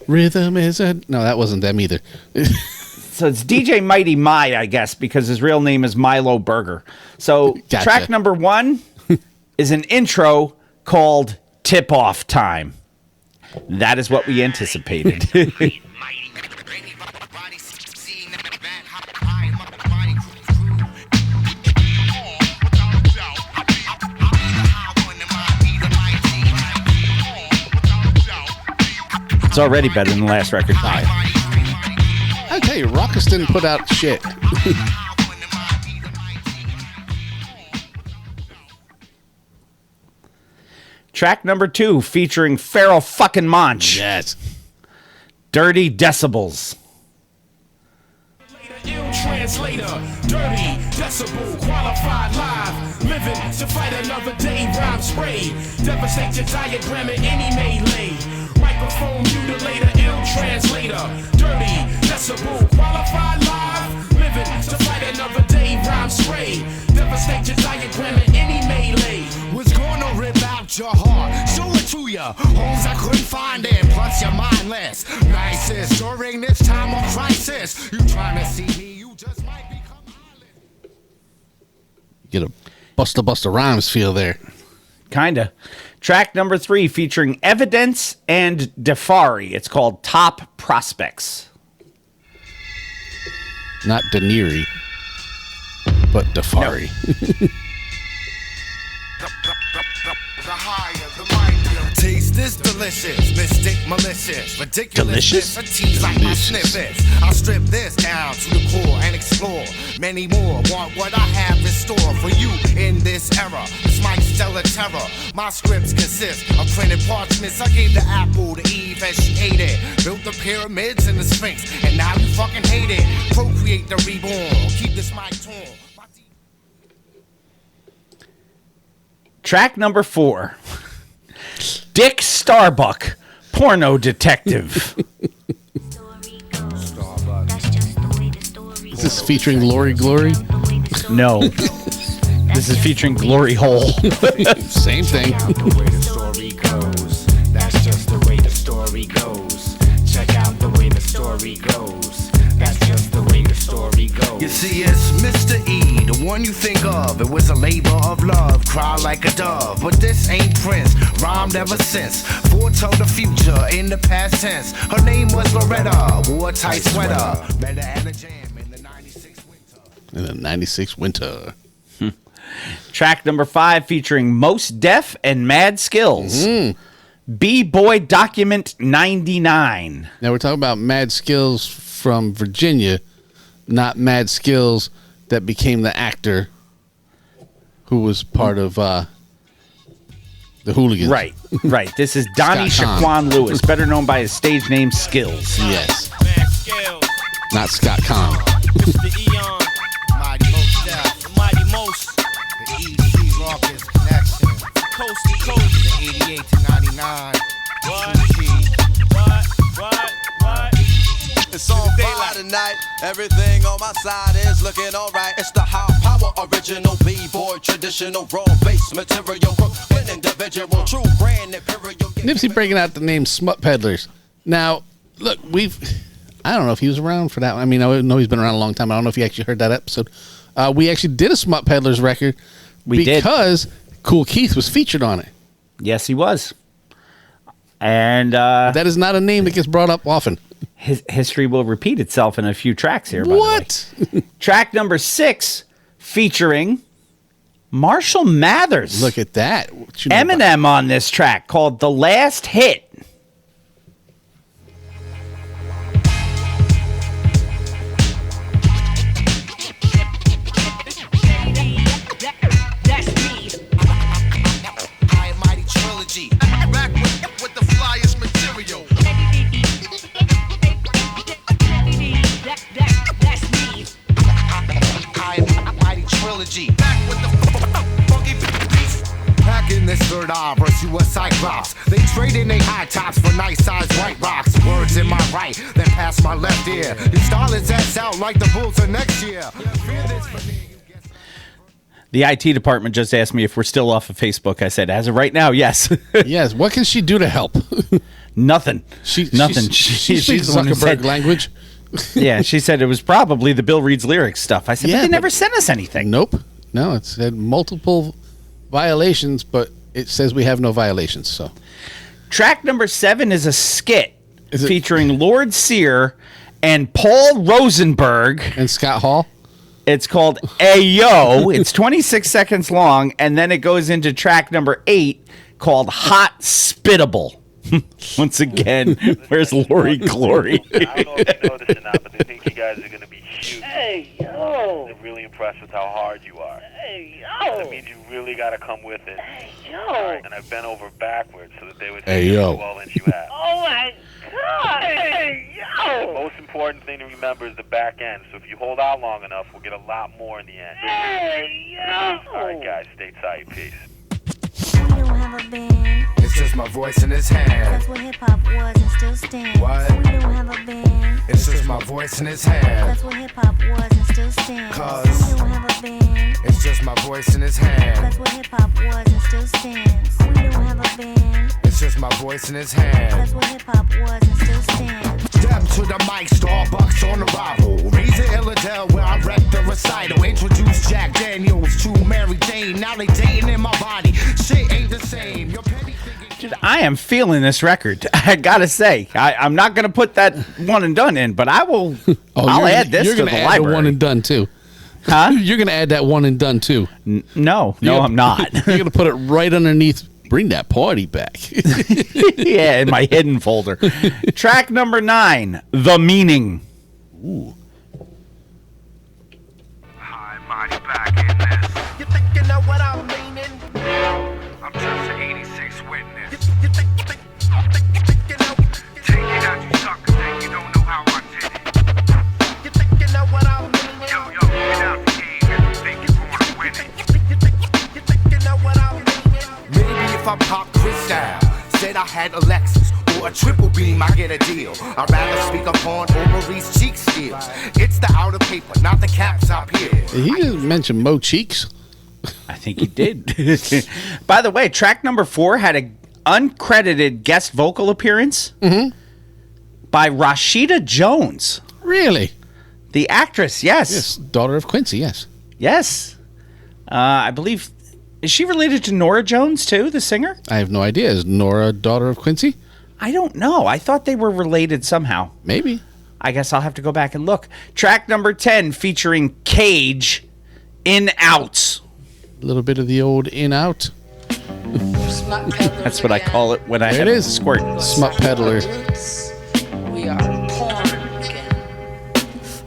Rhythm is a... No, that wasn't them either. So it's DJ Mighty My, I guess, because his real name is Milo Burger. So Gotcha. Track number 1 is an intro called Tip Off Time. That is what we anticipated. It's already better than the last record. I tell you, Raucous didn't put out shit. Track number 2 featuring Pharoah fucking Monch. Yes. Dirty Decibels. Translator, dirty, decibel, qualified live, living to fight another day, rhyme spray, devastate your diagram in any melee, microphone mutilator, ill translator, dirty, decibel, qualified live, living to fight another day, rhyme spray, devastate your diagram in any melee. Was gonna rip out your heart, show it to ya, holes I couldn't find it, plus you're mindless, nicest, during this time of crisis, you trying to see me, you just might become eyeless. Get a Busta Rhymes feel there. Kinda. Track number 3 featuring Evidence and Defari. It's called Top Prospects. Not Deniri, but Defari. Taste this delicious, mystic, malicious, ridiculous. Delicious? A tease like my snippets. I'll strip this down to the core and explore many more. Want what I have in store for you in this era. This mic stellar terror. My scripts consist of printed parchments. I gave the apple to Eve and she ate it. Built the pyramids and the Sphinx, and now you fucking hate it. Procreate the reborn. Keep this mic torn. Track number 4. Dick Starbuck, Porno Detective. Is this featuring Glori? No. This is featuring Glory Hole. Same thing. That's just the way the story goes. Check out the way the story goes. That's just the way the story goes. You see, it's Mr. E, the one you think of. It was a labor of love, cry like a dove. But this ain't Prince, rhymed ever since. Foretold the future in the past tense. Her name was Loretta, wore a tight sweater. Better at a jam in the 96 winter. In the 96 winter. Track number 5 featuring Most Def and Mad Skills. B-Boy Document 99. Now we're talking about Mad Skills from Virginia, not Mad Skills that became the actor who was part of the Hooligans. Right. This is Donnie Scott Shaquan Lewis, better known by his stage name Skills. Yes. Not Scott Kahn. Mr. Eon, Mighty Most Def, Mighty Most, the EC Raucous Connection, Coast to Coast, the 88 to 99. What? It's on fire tonight. Everything on my side is looking alright. It's the high power, original B-boy, traditional raw bass material, Brooklyn individual, true brand imperial. Nipsey breaking out the name Smut Peddlers. Now, look, I don't know if he was around for that. I mean, I know he's been around a long time. I don't know if you actually heard that episode. We actually did a Smut Peddlers record because Cool Keith was featured on it. Yes, he was. And that is not a name that gets brought up often. His history will repeat itself in a few tracks here, by What? the way. Track number 6 featuring Marshall Mathers. Look at that. What you know Eminem on this track called The Last Hit. Back with the flyest material. That's me. Mighty trilogy. Back with the funky beats. Back in this third eye versus you a cyclops. They trading they high tops for nice size white rocks. Words in my right, then pass my left ear. You style his ass out like the Bulls of next year. The IT department just asked me if we're still off of Facebook. I said, as of right now, yes. Yes. What can she do to help? Nothing. Nothing. She's the one who said language. Yeah, she said it was probably the Bill Reed's lyrics stuff. I said, but they never sent us anything. Nope. No, it said multiple violations, but it says we have no violations. So, track number 7 is a skit featuring Lord Sear and Paul Rosenberg and Scott Hall. It's called Ayo. It's 26 seconds long, and then it goes into track number 8 called Hot Spittable. Once again, where's Lori Glori? I don't know if you noticed or not, but they think you guys are going to be huge. Hey, yo. They're really impressed with how hard you are. Hey, yo. That means you really got to come with it. Hey, yo. All right, and I've bent over backwards so that they would see the 12-inch you have. Oh, my God. Hey, yo. The most important thing to remember is the back end. So if you hold out long enough, we'll get a lot more in the end. Hey, yo. All right, guys, stay tight. Peace. We don't have a band. It's just my voice in his hand. That's what hip-hop was and still stands. What? We don't have a band. It's just my voice in his hand. That's what hip-hop was and still stands. Cause we don't have a band. It's just my voice in his hand. That's what hip-hop was and still stands. We don't have a band. It's just my voice in his hand. That's what hip-hop was and still stands. Step to the mic, Starbucks on arrival. Raise it Illidale where I wrecked the recital. Introduce Jack Daniels to Mary Jane. Now they dating in my body. Shit ain't the same. Dude, I am feeling this record. I gotta say, I'm not gonna put that one and done in, but I will. I'll add this to the library. The one and done too. Huh? You're gonna add that one and done too. No, I'm not. You're gonna put it right underneath. Bring that party back. Yeah, in my hidden folder. Track number 9, The Meaning. Ooh. Hi, mighty back in this. You think you know what I'm meaning? I'm just an 86 witness. You think you know? Take it out, you suckers, and you don't know how I did it. You think you know what I'm meaning? Yo, get out the game if you think you're gonna win it. You think you know what I'm meaning? Maybe if I pop Cristal, said I had a Lexus or a triple beam, I get a deal. I'd rather speak upon Maurice cheek steals. It's the outer paper, not the caps up here. Did he just mention Mo Cheeks? I think he did. By the way, track number 4 had an uncredited guest vocal appearance by Rashida Jones. Really? The actress, yes. Yes, daughter of Quincy, yes. Yes. I believe... Is she related to Nora Jones, too, the singer? I have no idea. Is Nora daughter of Quincy? I don't know. I thought they were related somehow. Maybe. I guess I'll have to go back and look. Track number 10 featuring Cage, In Outs. A little bit of the old in out. That's what I call it when I have a squirt. Smut peddler. We are porn again.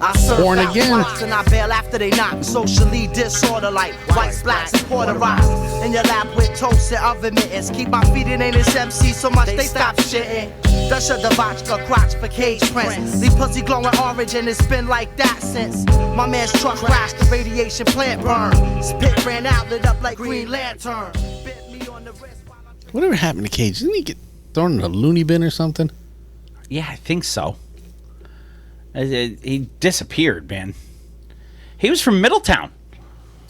I serve Born out again. rocks and I bail after they knock. Socially disorder like white splats and quarter rocks. In your lap with toast and oven mittens. Keep my feet in this MC so much they stop shitting. That's your vodka crotch for Cage Prince. Leave pussy glowing orange and it's been like that since my man's truck crashed, the radiation plant burned. Spit ran out, lit up like Green Lantern. Bit me on the wrist while I'm... Whatever happened to Cage? Didn't he get thrown in a loony bin or something? Yeah, I think so. He disappeared, man. He was from Middletown.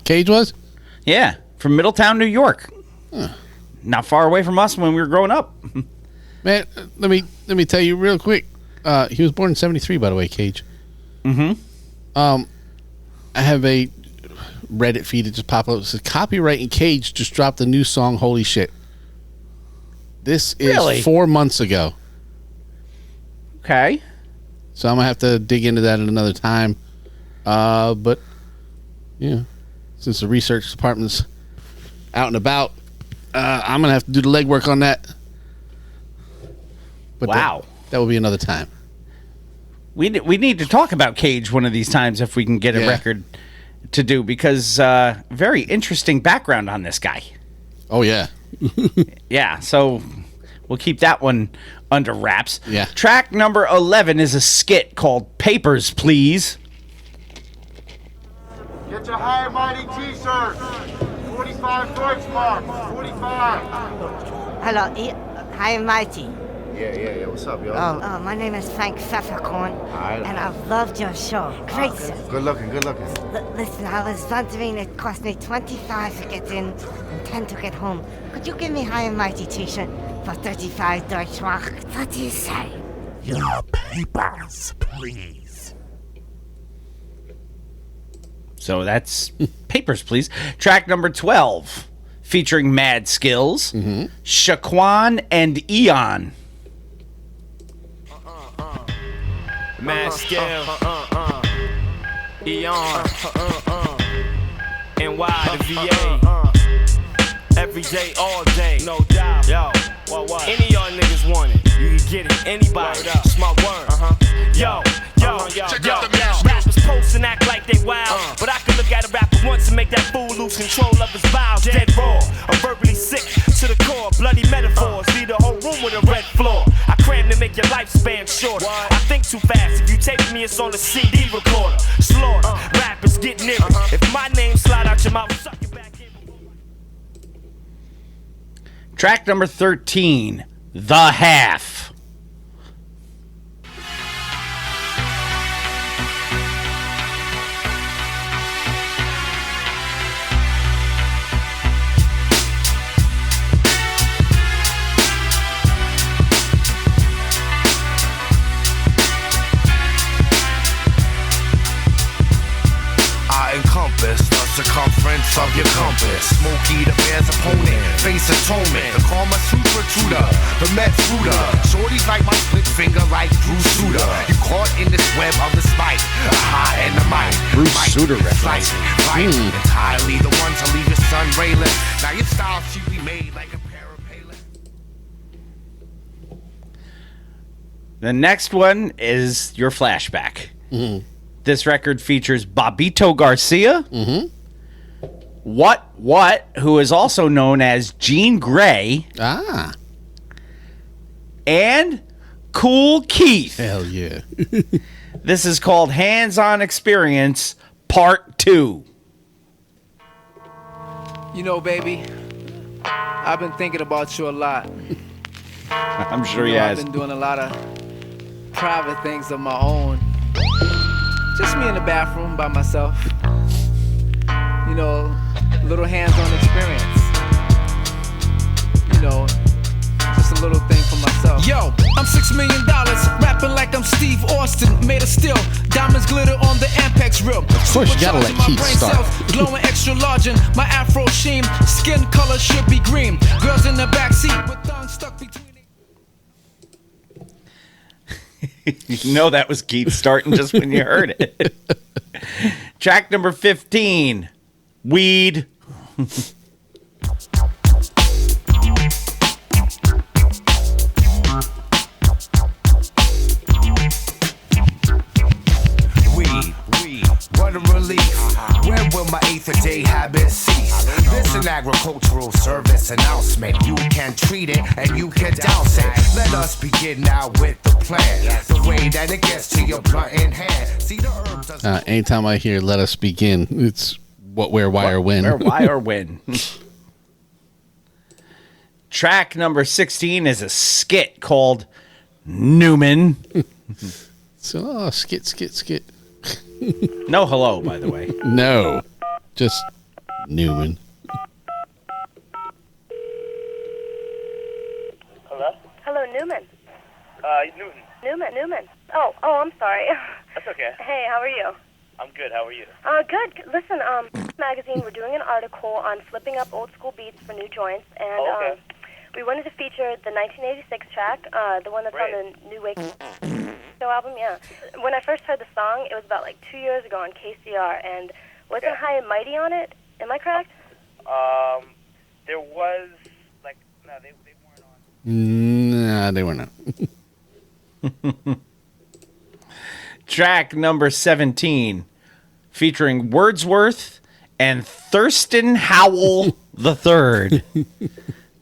Cage was? Yeah, from Middletown, New York. Huh. Not far away from us when we were growing up. Man, let me tell you real quick. He was born in 73, by the way, Cage. Mm-hmm. I have a Reddit feed that just popped up. It says, Copyright and Cage just dropped a new song. Holy shit. This is Really? 4 months ago. Okay. So I'm going to have to dig into that at another time. But, yeah. since the research department's out and about, I'm gonna have to do the legwork on that. But wow, that will be another time. We need to talk about Cage one of these times if we can get a record to do, because very interesting background on this guy. Oh yeah. Yeah, so we'll keep that one under wraps. Yeah. Track number 11 is a skit called Papers, Please. Get your high and mighty t-shirt. 45 Deutschmark. 45. Hello, hi, mighty. Yeah. What's up, yo? My name is Frank Pfefferkorn, and I've loved your show. Great, sir. Good looking. Listen, I was wondering, it cost me 25 to get in and 10 to get home. Could you give me high and mighty t-shirt for 35 Deutschmark? What do you say? Your papers, please. So that's Papers, Please. Track number 12, featuring Mad Skills, Shaquan and Eon. Mad Skill, Eon, NY to VA, every day, all day, no doubt. Yo, what? Any of y'all niggas want it, you can get it. Anybody, it's my word. Yo. Rappers post and act like they wild, but I can look at a rapper once and make that fool lose control of his bowels. Dead raw, I'm verbally sick to the core. Bloody metaphors, leave the whole room with a red floor. I cram to make your lifespan shorter. I think too fast. If you tape me, it's on a CD recorder. Slaughter, rappers get near it. If my name slide out your mouth, suck it back in. Track number 13, The Half. Encompass the circumference of your compass. Smokey the bear's opponent, face atonement. The Karma Sutra tutor, the Met Fruiter. Shorty's like my split finger, like Bruce Sutter. You caught in this web of the spike, the high and the might. Bruce Sutter reference. Entirely the one to leave your son rayless. Now your style should be made like a pair of payless. The next one is your flashback. This record features Bobito Garcia, What, who is also known as Jean Grey, and Cool Keith. Hell yeah. This is called Hands-On Experience Part 2. You know, baby, I've been thinking about you a lot. I'm sure he has. I've been doing a lot of private things of my own. Just me in the bathroom by myself. You know, little hands-on experience. You know, just a little thing for myself. Yo, I'm $6 million, rapping like I'm Steve Austin, made of steel. Diamonds glitter on the Ampex rim. Of course, you gotta let Keith start. Glowing extra large in my afro sheen. Skin color should be green. Girls in the backseat with tongues stuck between. You know that was Keith starting just when you heard it. Track number 15, Weed. Weed, what a relief. When will my eighth day habit cease? This an agricultural service announcement. You can treat it and you can douse it. Let us begin now with the plan. The way that it gets to your blunt in hand. See the herb does Anytime I hear "Let us begin," it's what, where, why, or when. Where, why, or when. Track number 16 is a skit called Newman. So, skit. No hello, by the way. No, just Newman. Hello? Hello, Newman. Newton. Newman. Oh, I'm sorry. That's okay. Hey, how are you? I'm good. How are you? Good. Listen, magazine, we're doing an article on flipping up old school beats for new joints, and we wanted to feature the 1986 track, the one that's on the New Wake Show album. Yeah. When I first heard the song, it was about like 2 years ago on KCR, and wasn't High and Mighty on it? Am I correct? There was, like, no, they weren't on. Nah, they were not. Track number 17, featuring Wordsworth and Thurston Howell III.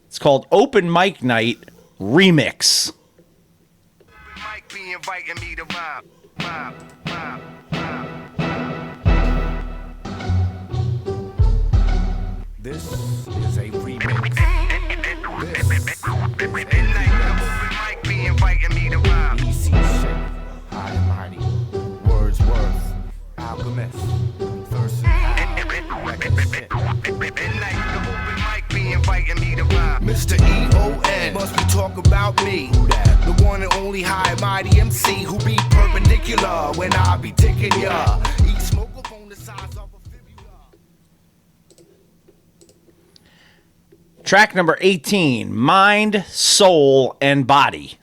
It's called Open Mic Night Remix. Mike be inviting me to rhyme. This is a remix. Mike be inviting me to rhyme. Easy shit, high and mighty. Wordsworth, Alchemist, Thurston Mike be inviting me to rhyme. Mr. E.O.N. must be talking about me. Who that? The one and only high and mighty MC who be perpendicular when I be ticking ya. Eat smoke up on the sides of a fibula. Track number 18, Mind, Soul, and Body.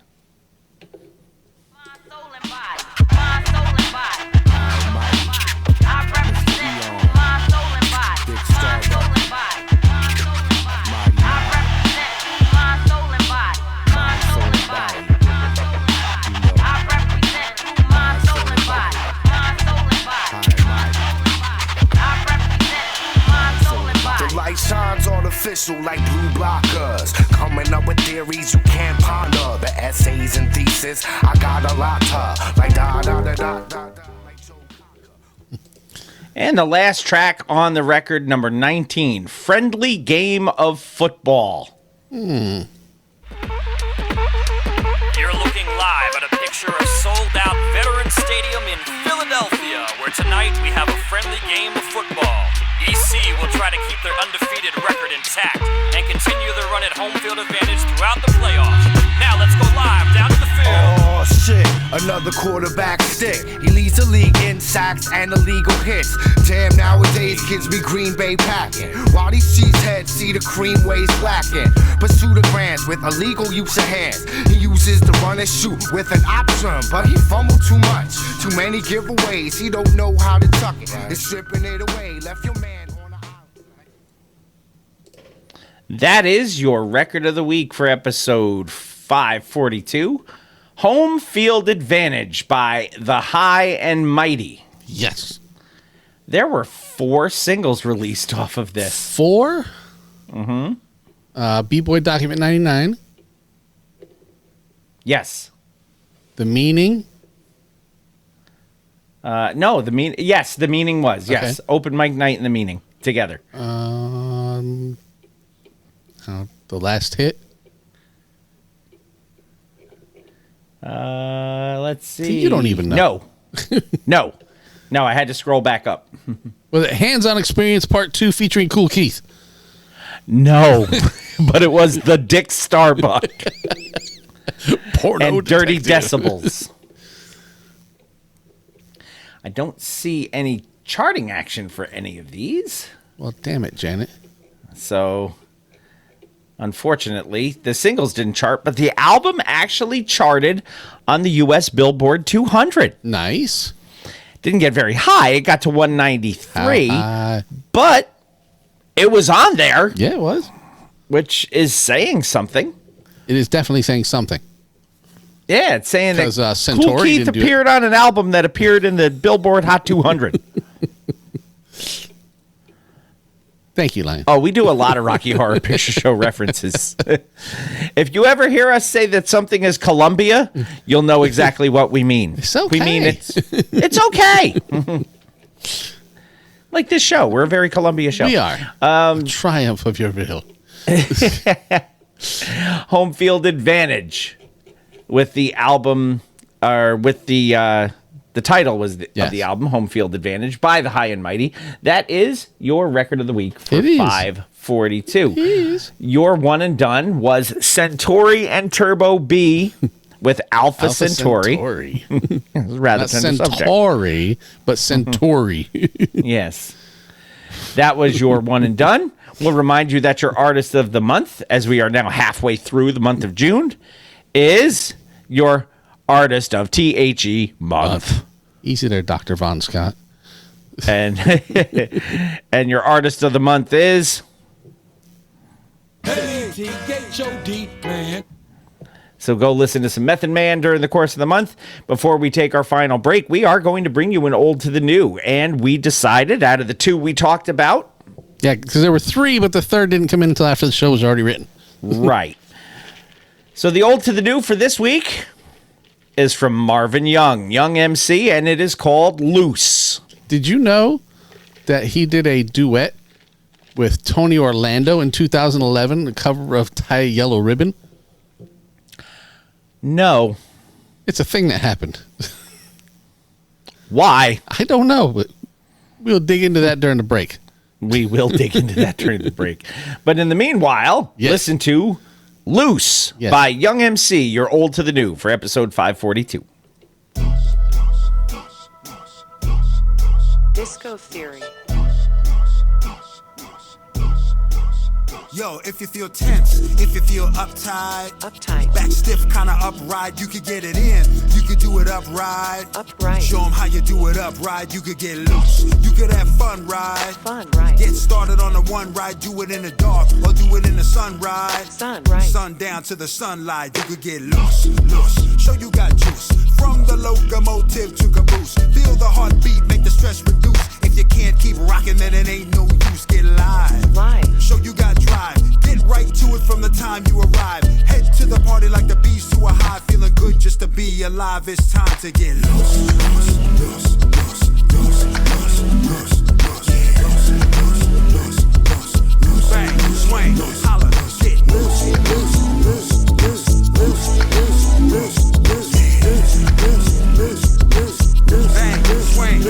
Shines artificial like blue blockers. Coming up with theories you can't ponder. The essays and thesis, I got a lot of. Like da da da da da da. And the last track on the record, number 19, Friendly Game of Football. You're looking live at a picture of sold-out Veterans Stadium in Philadelphia, where tonight we have a friendly game of football. EC will try to keep their undefeated record intact and continue their run at home field advantage throughout the playoffs. Now let's go live down to the field. Oh shit, another quarterback stick. He leads the league in sacks and illegal hits. Damn, nowadays kids be Green Bay packing, while these cheeseheads see the cream waves lacking. Pursue the grands with illegal use of hands. He uses the run and shoot with an option, but he fumbled too much. Too many giveaways, he don't know how to tuck it. It's stripping it away, left your man. That is your record of the week for episode 542. Home Field Advantage by The High and Mighty. Yes. There were 4 singles released off of this. 4? Mm-hmm. B-Boy Document 99. Yes. The Meaning. No, yes, The Meaning was. Yes. Okay. Open Mic Night and The Meaning together. The Last Hit. Let's see. You don't even know. No. No, I had to scroll back up. Was it Hands-On Experience Part 2 featuring Cool Keith? No, but it was the Dick Starbuck. Porno and Dirty Detective. Decibels. I don't see any charting action for any of these. Well, damn it, Janet. So, unfortunately, the singles didn't chart, but the album actually charted on the U.S. Billboard 200. Nice. Didn't get very high. It got to 193, but it was on there. Yeah, it was. Which is saying something. It is definitely saying something. Yeah, it's saying that Centauri Cool Keith didn't do appeared on an album that appeared in the Billboard Hot 200. Thank you, Lion. Oh, we do a lot of Rocky Horror Picture Show references. If you ever hear us say that something is Columbia, you'll know exactly what we mean. It's okay. We mean it's okay. Like this show. We're a very Columbia show. We are. Triumph of your will. Home Field Advantage with the album, or with the title was of the album, Home Field Advantage by the High and Mighty. That is your record of the week for 542. Your one and done was Centauri and Turbo B with Alpha Centauri. Rather Not than Centauri, but Centauri. Yes. That was your one and done. We'll remind you that your artist of the month, as we are now halfway through the month of June, is your artist of THE month. Easy there, Dr. Von Scott. And and your artist of the month is T-H-O-D, man. So go listen to some Method Man during the course of the month. Before we take our final break, we are going to bring you an old to the new. And we decided out of the two we talked about. Yeah, because there were three, but the third didn't come in until after the show was already written. Right. So the old to the new for this week is from Marvin Young, Young MC, and it is called Loose. Did you know that he did a duet with Tony Orlando in 2011, the cover of Tie a Yellow Ribbon? No. It's a thing that happened. Why? I don't know, but we'll dig into that during the break. We will dig into that during the break. But in the meanwhile, listen to Loose by Young MC, your old to the new for episode 542. Disco Theory. Yo, if you feel tense, if you feel uptight, back stiff, kinda upright, you could get it in. You could do it upright. Show them how you do it upright. You could get loose. You could have fun, right? Get started on the one ride. Do it in the dark or do it in the sunrise. Sun down to the sunlight. You could get loose. Show you got juice. From the locomotive to caboose. Feel the heartbeat, make the stress reduce. If you can't keep rocking, then it ain't no use. Get live. Show you got drive. Get right to it from the time you arrive. Head to the party like the bees to a hive. Feeling good just to be alive. It's time to get loose. Bang, swing, holla, get loose. Bang, swing.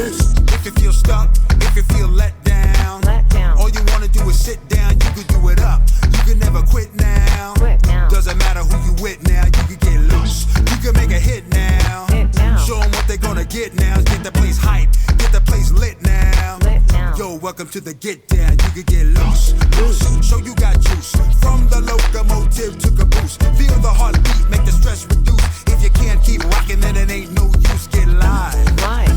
If you feel stuck, if you feel let down, all you wanna do is sit down. You could do it up. You can never quit now. Doesn't matter who you with now. You can get loose. You can make a hit now. Show them what they gonna get now. Get the place hype. Get the place lit now. Yo, welcome to the get down. You can get loose. Show you got juice. From the locomotive to caboose. Feel the heartbeat. Make the stress reduce. If you can't keep rocking, then it ain't no use. Get live.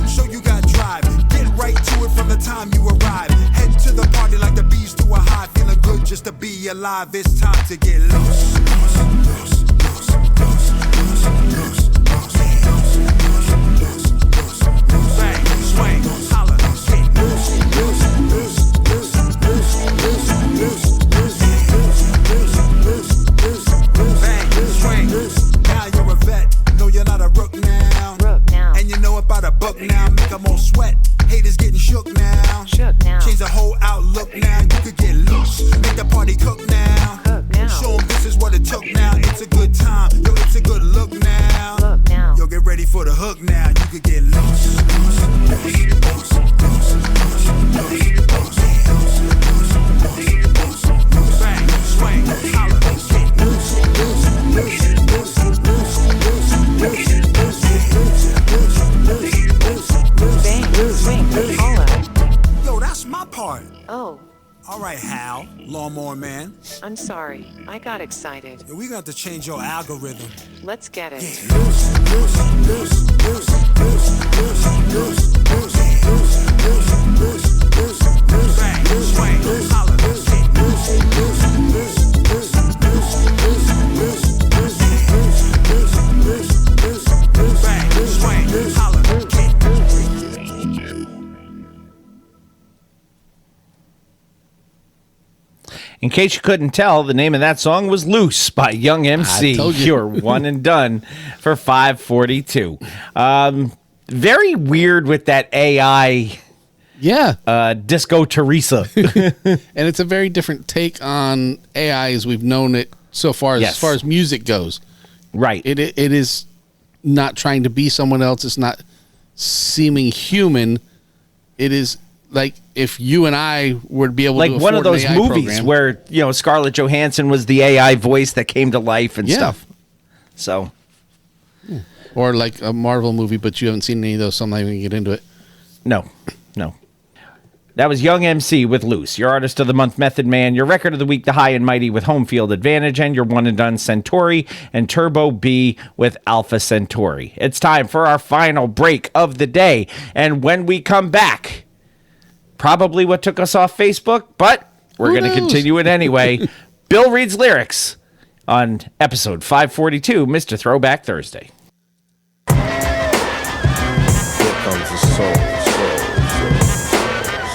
Show you got drive. Get right to it from the time you arrive. Head to the party like the bees to a hive. Feeling good just to be alive. It's time to get loose. Bang, swing, holla, get loose. Bang, swing. Now you're a vet. No, you're not a rook now. And you know about a book now. Make them all sweat. Haters getting shook now. Change the whole outlook now. You could get loose. Make the party cook now. Show them this is what it took now. It's a good time. Yo, it's a good look now. Yo, get ready for the hook now. You could get loose. Bang, swing, holla, get loose. Yo, that's my part. Oh. All right, Hal, Lawnmower Man. I'm sorry. I got excited. Yo, we got to change your algorithm. Let's get it. Bang, swing, holla, get bang, swing, holla, get In case you couldn't tell, the name of that song was Loose by Young MC. I told you. You're one and done for 542. Very weird with that AI. Yeah. Disco Teresa. And it's a very different take on AI as we've known it so far as far as music goes. Right. It is not trying to be someone else. It's not seeming human. It is like if you and I would be able like to one of afford those an AI movies program. where, you know, Scarlett Johansson was the AI voice that came to life and stuff. So. Or like a Marvel movie, but you haven't seen any of those, so I'm not even going to get into it. No. That was Young MC with Loose, your artist of the month, Method Man, your record of the week, The High and Mighty with Home Field Advantage, and your one and done Centauri and Turbo B with Alpha Centauri. It's time for our final break of the day. And when we come back, Probably what took us off Facebook, but we're going to continue it anyway. Bill reads lyrics on episode 542, Mr. Throwback Thursday. Here comes the soul.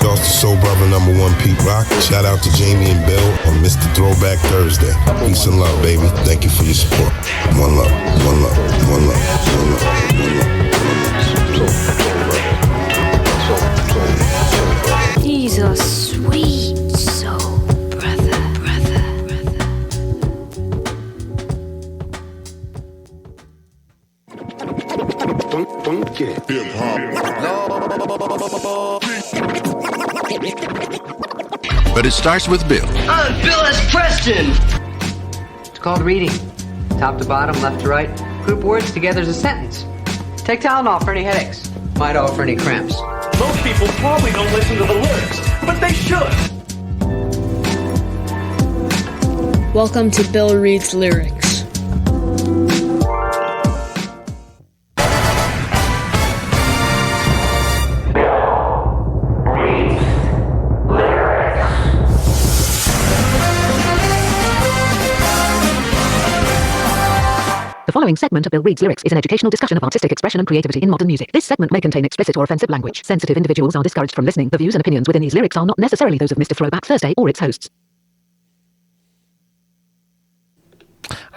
Shouts to Soul Brother number 1, Pete Rock. Shout out to Jamie and Bill on Mr. Throwback Thursday. Peace and love, baby. Thank you for your support. One love, one love, one love, one love, one love. He's a sweet soul brother. Don't get But it starts with Bill. I'm Bill S. Preston. It's called reading. Top to bottom, left to right. Group words together as a sentence. Take Tylenol for any headaches. Midol for any cramps. Most people probably don't listen to the lyrics, but they should. Welcome to Bill Reads Lyrics. The following segment of Bill Reads Lyrics is an educational discussion of artistic expression and creativity in modern music. This segment may contain explicit or offensive language. Sensitive individuals are discouraged from listening. The views and opinions within these lyrics are not necessarily those of Mr. Throwback Thursday or its hosts.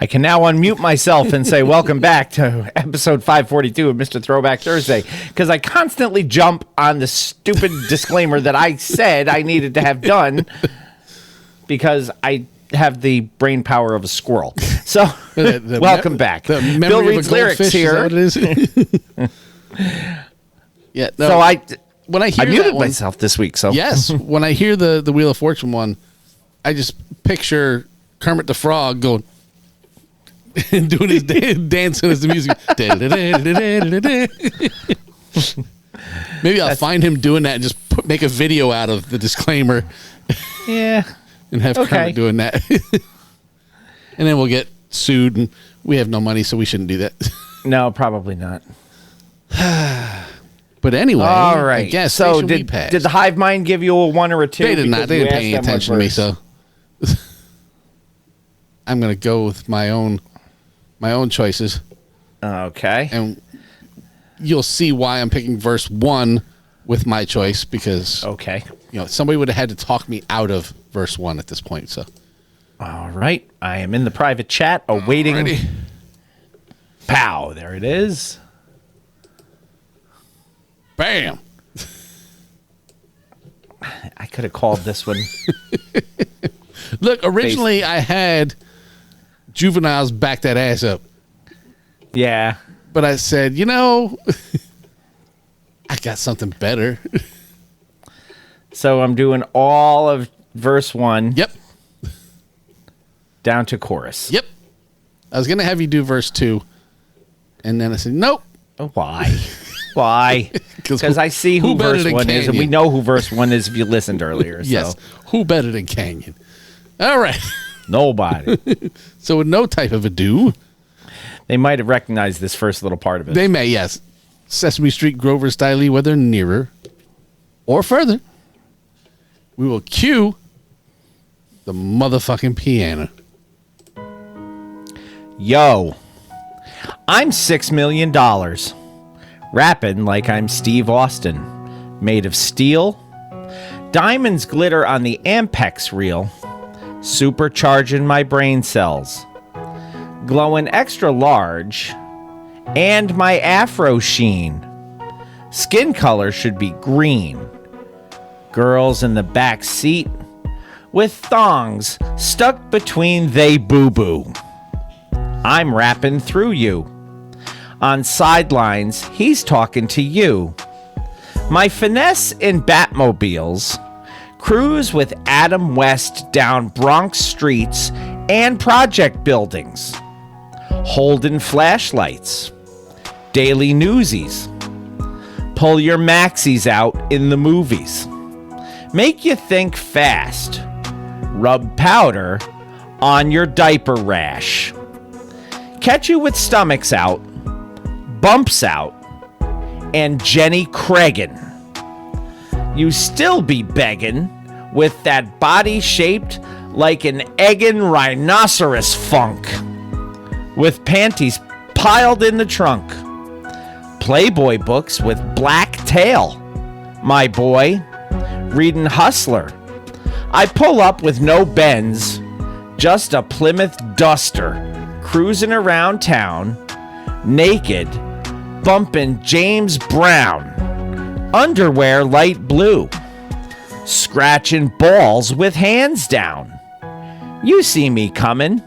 I can now unmute myself and say welcome back to episode 542 of Mr. Throwback Thursday, because I constantly jump on the stupid disclaimer that I said I needed to have done because I have the brain power of a squirrel. So, welcome back. Bill reads lyrics here. Yeah. No, So when I hear I muted that one, myself this week. So yes, when I hear the Wheel of Fortune one, I just picture Kermit the Frog going and doing his dancing as the music. Maybe I'll find him doing that and just make a video out of the disclaimer. Yeah. And have Kermit doing that. And then we'll get sued, and we have no money, so we shouldn't do that. No, probably not. But anyway, all right. I guess so did the Hive Mind give you a 1 or a 2? They did not. They didn't pay any attention to me, so I'm going to go with my own choices. Okay. And you'll see why I'm picking verse 1 with my choice, because somebody would have had to talk me out of verse 1 at this point. So, all right, I am in the private chat awaiting. Alrighty. Pow! There it is. Bam! I could have called this one. Look, originally I had Juvenile's Back That Ass Up. Yeah. But I said, I got something better. So I'm doing all of verse 1. Yep. Down to chorus. Yep. I was going to have you do verse 2. And then I said, nope. Why? Why? Because I see who verse 1 is, and we know who verse 1 is if you listened earlier. Yes. So. Who better than Canyon? All right. Nobody. So with no type of ado. They might have recognized this first little part of it. They may, yes. Sesame Street, Grover Styley, whether nearer or further. We will cue the motherfucking piano. Yo, I'm $6 million. Rapping like I'm Steve Austin. Made of steel. Diamonds glitter on the Ampex reel. Supercharging my brain cells. Glowing extra large. And my afro sheen. Skin color should be green. Girls in the back seat with thongs stuck between they boo-boo. I'm rapping through you. On sidelines, he's talking to you. My finesse in Batmobiles cruise with Adam West down Bronx streets and project buildings. Holding flashlights. Daily newsies. Pull your maxis out in the movies. Make you think fast. Rub powder on your diaper rash. Catch you with stomachs out, bumps out, and Jenny Craigin. you still be begging with that body shaped like an eggin' rhinoceros funk, with panties piled in the trunk, Playboy books with black tail, my boy, reading Hustler. I pull up with no Benz, just a Plymouth Duster, cruising around town, naked, bumping James Brown, underwear light blue, scratching balls with hands down. You see me coming,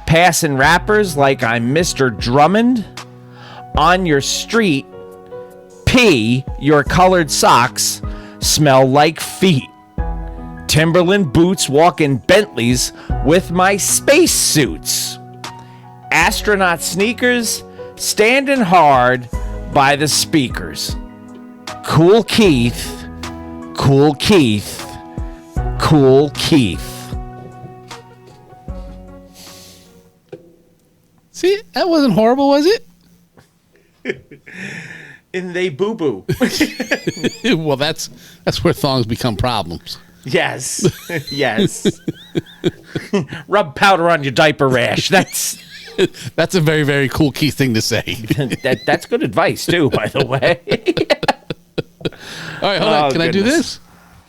passing rappers like I'm Mr. Drummond. On your street, pee, your colored socks smell like feet. Timberland boots walking Bentleys with my space suits. Astronaut sneakers standing hard by the speakers. Cool Keith, Cool Keith, Cool Keith. See, that wasn't horrible, was it? And they boo-boo. Well, that's where thongs become problems. Yes. Yes. Rub powder on your diaper rash. That's a very, very cool key thing to say. That's good advice, too, by the way. All right, hold on. Can I do this?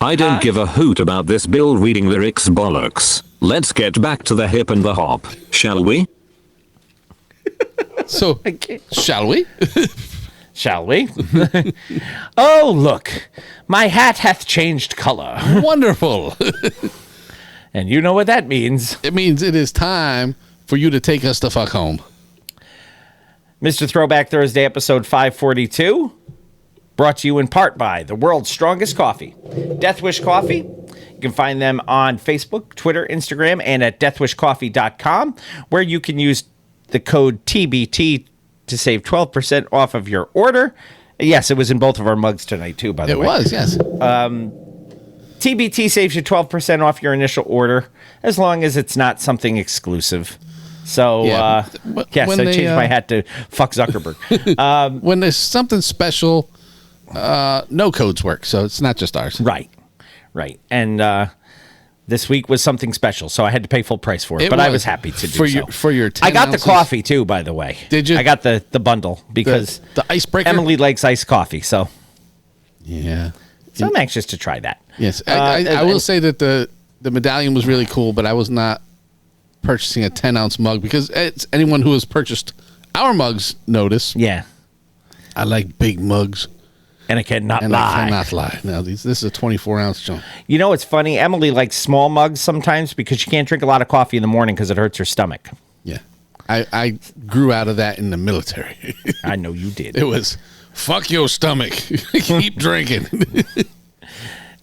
I don't give a hoot about this Bill reading lyrics bollocks. Let's get back to the hip and the hop, shall we? So, shall we? Shall we? Oh, look, my hat hath changed color. Wonderful. And you know what that means. It means it is time for you to take us the fuck home. Mr. Throwback Thursday, episode 542, brought to you in part by the world's strongest coffee, Death Wish Coffee. You can find them on Facebook, Twitter, Instagram, and at deathwishcoffee.com, where you can use the code TBT to save 12% off of your order. Yes, it was in both of our mugs tonight, too, by the way. It was, yes. TBT saves you 12% off your initial order, as long as it's not something exclusive. So, yes, I changed my hat to fuck Zuckerberg. When there's something special, no codes work, so it's not just ours. Right. And this week was something special, so I had to pay full price for it. But I was happy to do so. For your 10 I got ounces? the coffee, too, by the way. Did you? I got the bundle because the icebreaker? Emily likes iced coffee, so. Yeah. So I'm anxious to try that. Yes. I will say that the medallion was really cool, but I was not purchasing a 10-ounce mug because anyone who has purchased our mugs notice. Yeah. I like big mugs. And I cannot lie. I cannot lie. Now, this is a 24-ounce junk. You know, it's funny. Emily likes small mugs sometimes because she can't drink a lot of coffee in the morning because it hurts her stomach. Yeah. I grew out of that in the military. I know you did. It was, fuck your stomach. Keep drinking.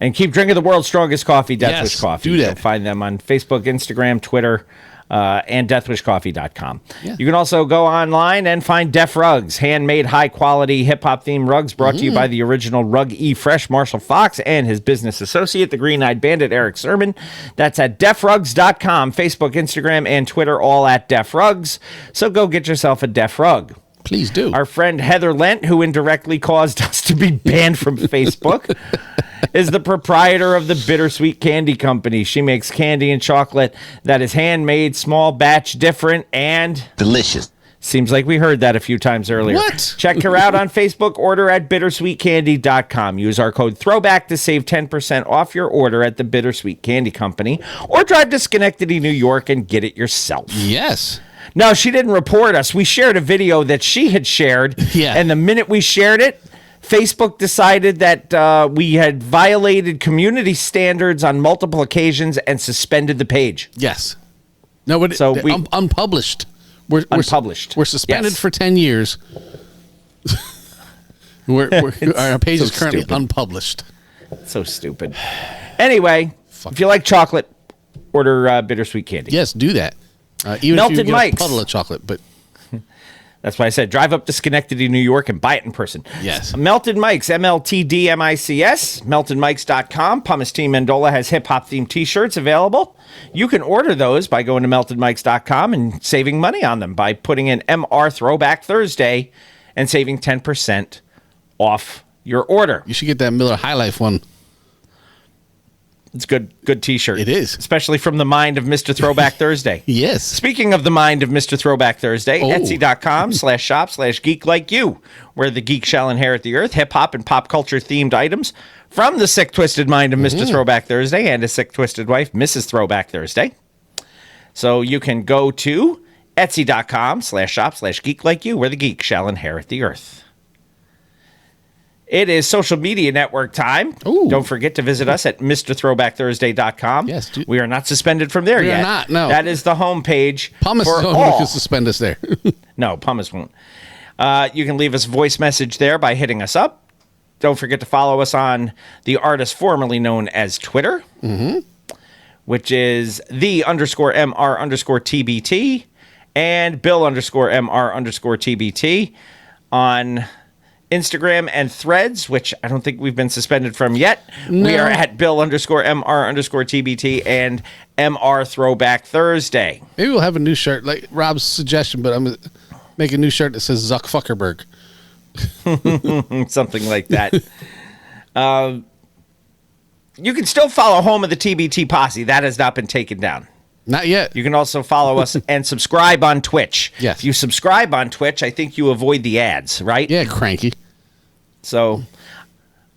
And keep drinking the world's strongest coffee, Death Wish Coffee. Do that. You'll find them on Facebook, Instagram, Twitter, and deathwishcoffee.com. Yeah. You can also go online and find Def Rugs, handmade high-quality hip-hop themed rugs brought to you by the original Rug E Fresh, Marshall Fox, and his business associate, the Green-Eyed Bandit, Eric Sermon. That's at defrugs.com, Facebook, Instagram, and Twitter, all at Def Rugs. So go get yourself a Def Rug. Please do. Our friend Heather Lent, who indirectly caused us to be banned from Facebook, is the proprietor of the Bittersweet Candy Company. She makes candy and chocolate that is handmade, small batch, different, and delicious. Seems like we heard that a few times earlier. What? Check her out on Facebook. Order at bittersweetcandy.com. Use our code THROWBACK to save 10% off your order at the Bittersweet Candy Company. Or drive to Schenectady, New York, and get it yourself. Yes. No, she didn't report us. We shared a video that she had shared. Yeah. And the minute we shared it, Facebook decided that we had violated community standards on multiple occasions and suspended the page. Yes. No, but so we unpublished. We're unpublished. We're suspended for 10 years. Our page is currently unpublished. So stupid. Anyway, if you like chocolate, order Bittersweet Candy. Yes, do that. Even Melted if you get Mike's. a puddle of chocolate, but that's why I said drive up to Schenectady, New York, and buy it in person. Yes. Melted Mike's, MLTDMICS, meltedmikes.com. Pumice Team Mendola has hip-hop themed t-shirts available. You can order those by going to meltedmikes.com and saving money on them by putting in MR Throwback Thursday and saving 10% off your order. You should get that Miller High Life one. It's good T-shirt. It is. Especially from the mind of Mr. Throwback Thursday. Yes. Speaking of the mind of Mr. Throwback Thursday, Etsy.com/shop/geek-like-you, where the geek shall inherit the earth, hip-hop and pop culture themed items from the sick, twisted mind of Mr. Throwback Thursday and his sick, twisted wife, Mrs. Throwback Thursday. So you can go to Etsy.com/shop/geek-like-you, where the geek shall inherit the earth. It is social media network time. Ooh. Don't forget to visit us at MrThrowbackThursday.com. Yes, we are not suspended from there yet. We are not, no. That is the homepage. Pumice for is the all. only one who can suspend us there. No, Pumice won't. You can leave us a voice message there by hitting us up. Don't forget to follow us on the artist formerly known as Twitter, which is _MR_TBT and Bill_MR_TBT on Instagram and Threads, which I don't think we've been suspended from yet. No. We are at Bill_MR_TBT and MR Throwback Thursday. Maybe we'll have a new shirt, like Rob's suggestion, but I'm going to make a new shirt that says Zuck Fuckerberg. Something like that. You can still follow Home of the TBT Posse. That has not been taken down. Not yet. You can also follow us and subscribe on Twitch. Yes. If you subscribe on Twitch, I think you avoid the ads, right? Yeah, cranky. So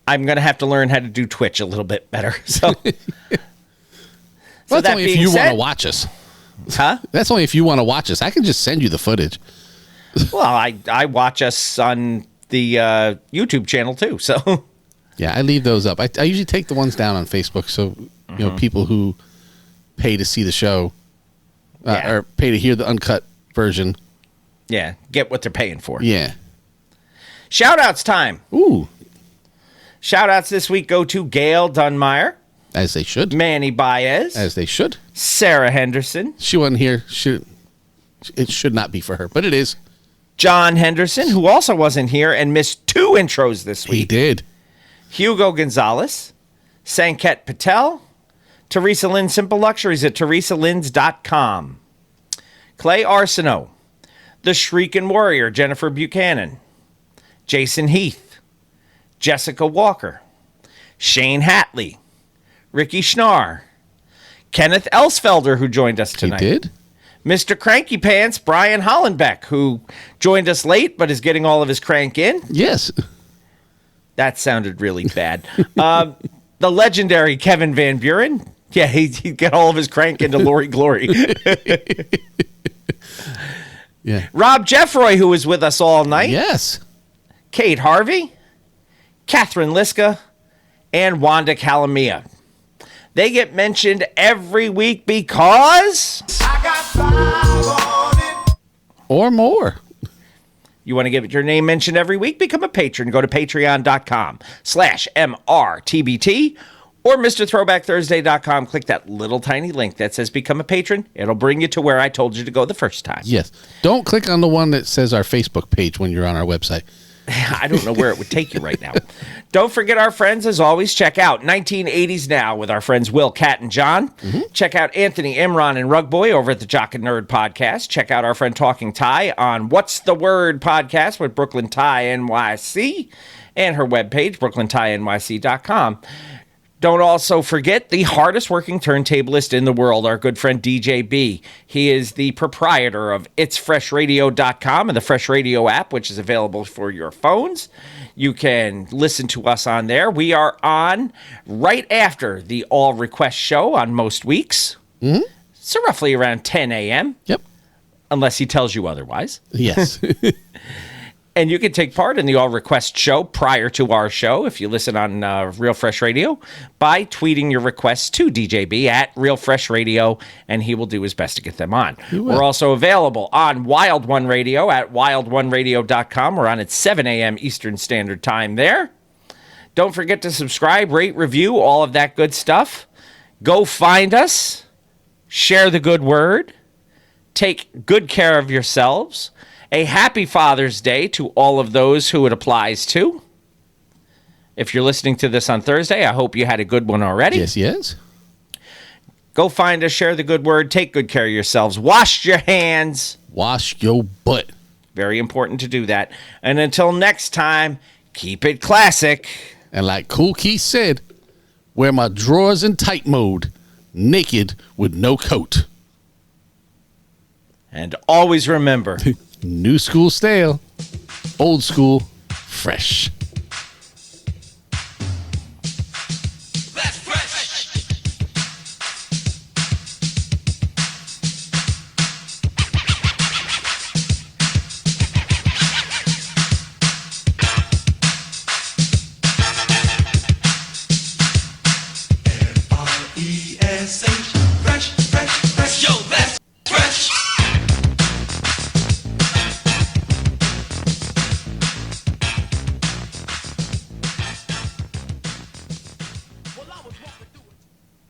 I'm going to have to learn how to do Twitch a little bit better. So, Well, that's only if you want to watch us. Huh? That's only if you want to watch us. I can just send you the footage. Well, I watch us on the YouTube channel too. So yeah, I leave those up. I usually take the ones down on Facebook, so you know people who pay to see the show or pay to hear the uncut version. Yeah, get what they're paying for. Yeah. Shout-outs time. Ooh. Shout-outs this week go to Gail Dunmeyer. As they should. Manny Baez. As they should. Sarah Henderson. She wasn't here. It should not be for her, but it is. John Henderson, who also wasn't here and missed 2 intros this week. He did. Hugo Gonzalez. Sanket Patel. Teresa Lynn Simple Luxuries at teresalins.com. Clay Arsenault. The Shrieking Warrior, Jennifer Buchanan. Jason Heath. Jessica Walker. Shane Hatley. Ricky Schnarr. Kenneth Elsfelder, who joined us tonight. He did? Mr. Cranky Pants, Brian Hollenbeck, who joined us late but is getting all of his crank in. Yes. That sounded really bad. The legendary Kevin Van Buren. Yeah, he'd get all of his crank into Glori. Yeah. Rob Jeffroy, who was with us all night. Yes. Kate Harvey. Catherine Liska. And Wanda Calamia. They get mentioned every week because... I got 5 on it. Or more. You want to get your name mentioned every week? Become a patron. Go to patreon.com/MRTBT or MrThrowbackThursday.com. Click that little tiny link that says become a patron. It'll bring you to where I told you to go the first time. Yes. Don't click on the one that says our Facebook page when you're on our website. I don't know where it would take you right now. Don't forget our friends, as always. Check out 1980s Now with our friends Will, Kat, and John. Check out Anthony, Imran, and Rug Boy over at the Jock and Nerd podcast. Check out our friend Talking Ty on What's the Word podcast with Brooklyn Ty NYC and her webpage, brooklyntynyc.com. Don't also forget the hardest working turntablist in the world, our good friend DJ B. He is the proprietor of itsfreshradio.com and the Fresh Radio app, which is available for your phones. You can listen to us on there. We are on right after the All Request show on most weeks. So roughly around 10 a.m. Yep. Unless he tells you otherwise. Yes. And you can take part in the All Request show prior to our show if you listen on Real Fresh Radio by tweeting your requests to DJB at Real Fresh Radio, and he will do his best to get them on. We're also available on Wild One Radio at wildoneradio.com. We're on at 7 a.m. Eastern Standard Time there. Don't forget to subscribe, rate, review, all of that good stuff. Go find us. Share the good word. Take good care of yourselves. A happy Father's Day to all of those who it applies to. If you're listening to this on Thursday, I hope you had a good one already. Yes. Go find us, share the good word, take good care of yourselves, wash your hands. Wash your butt. Very important to do that. And until next time, keep it classic. And like Cool Keith said, Wear my drawers in tight mode, naked with no coat. And always remember, new school stale, old school fresh.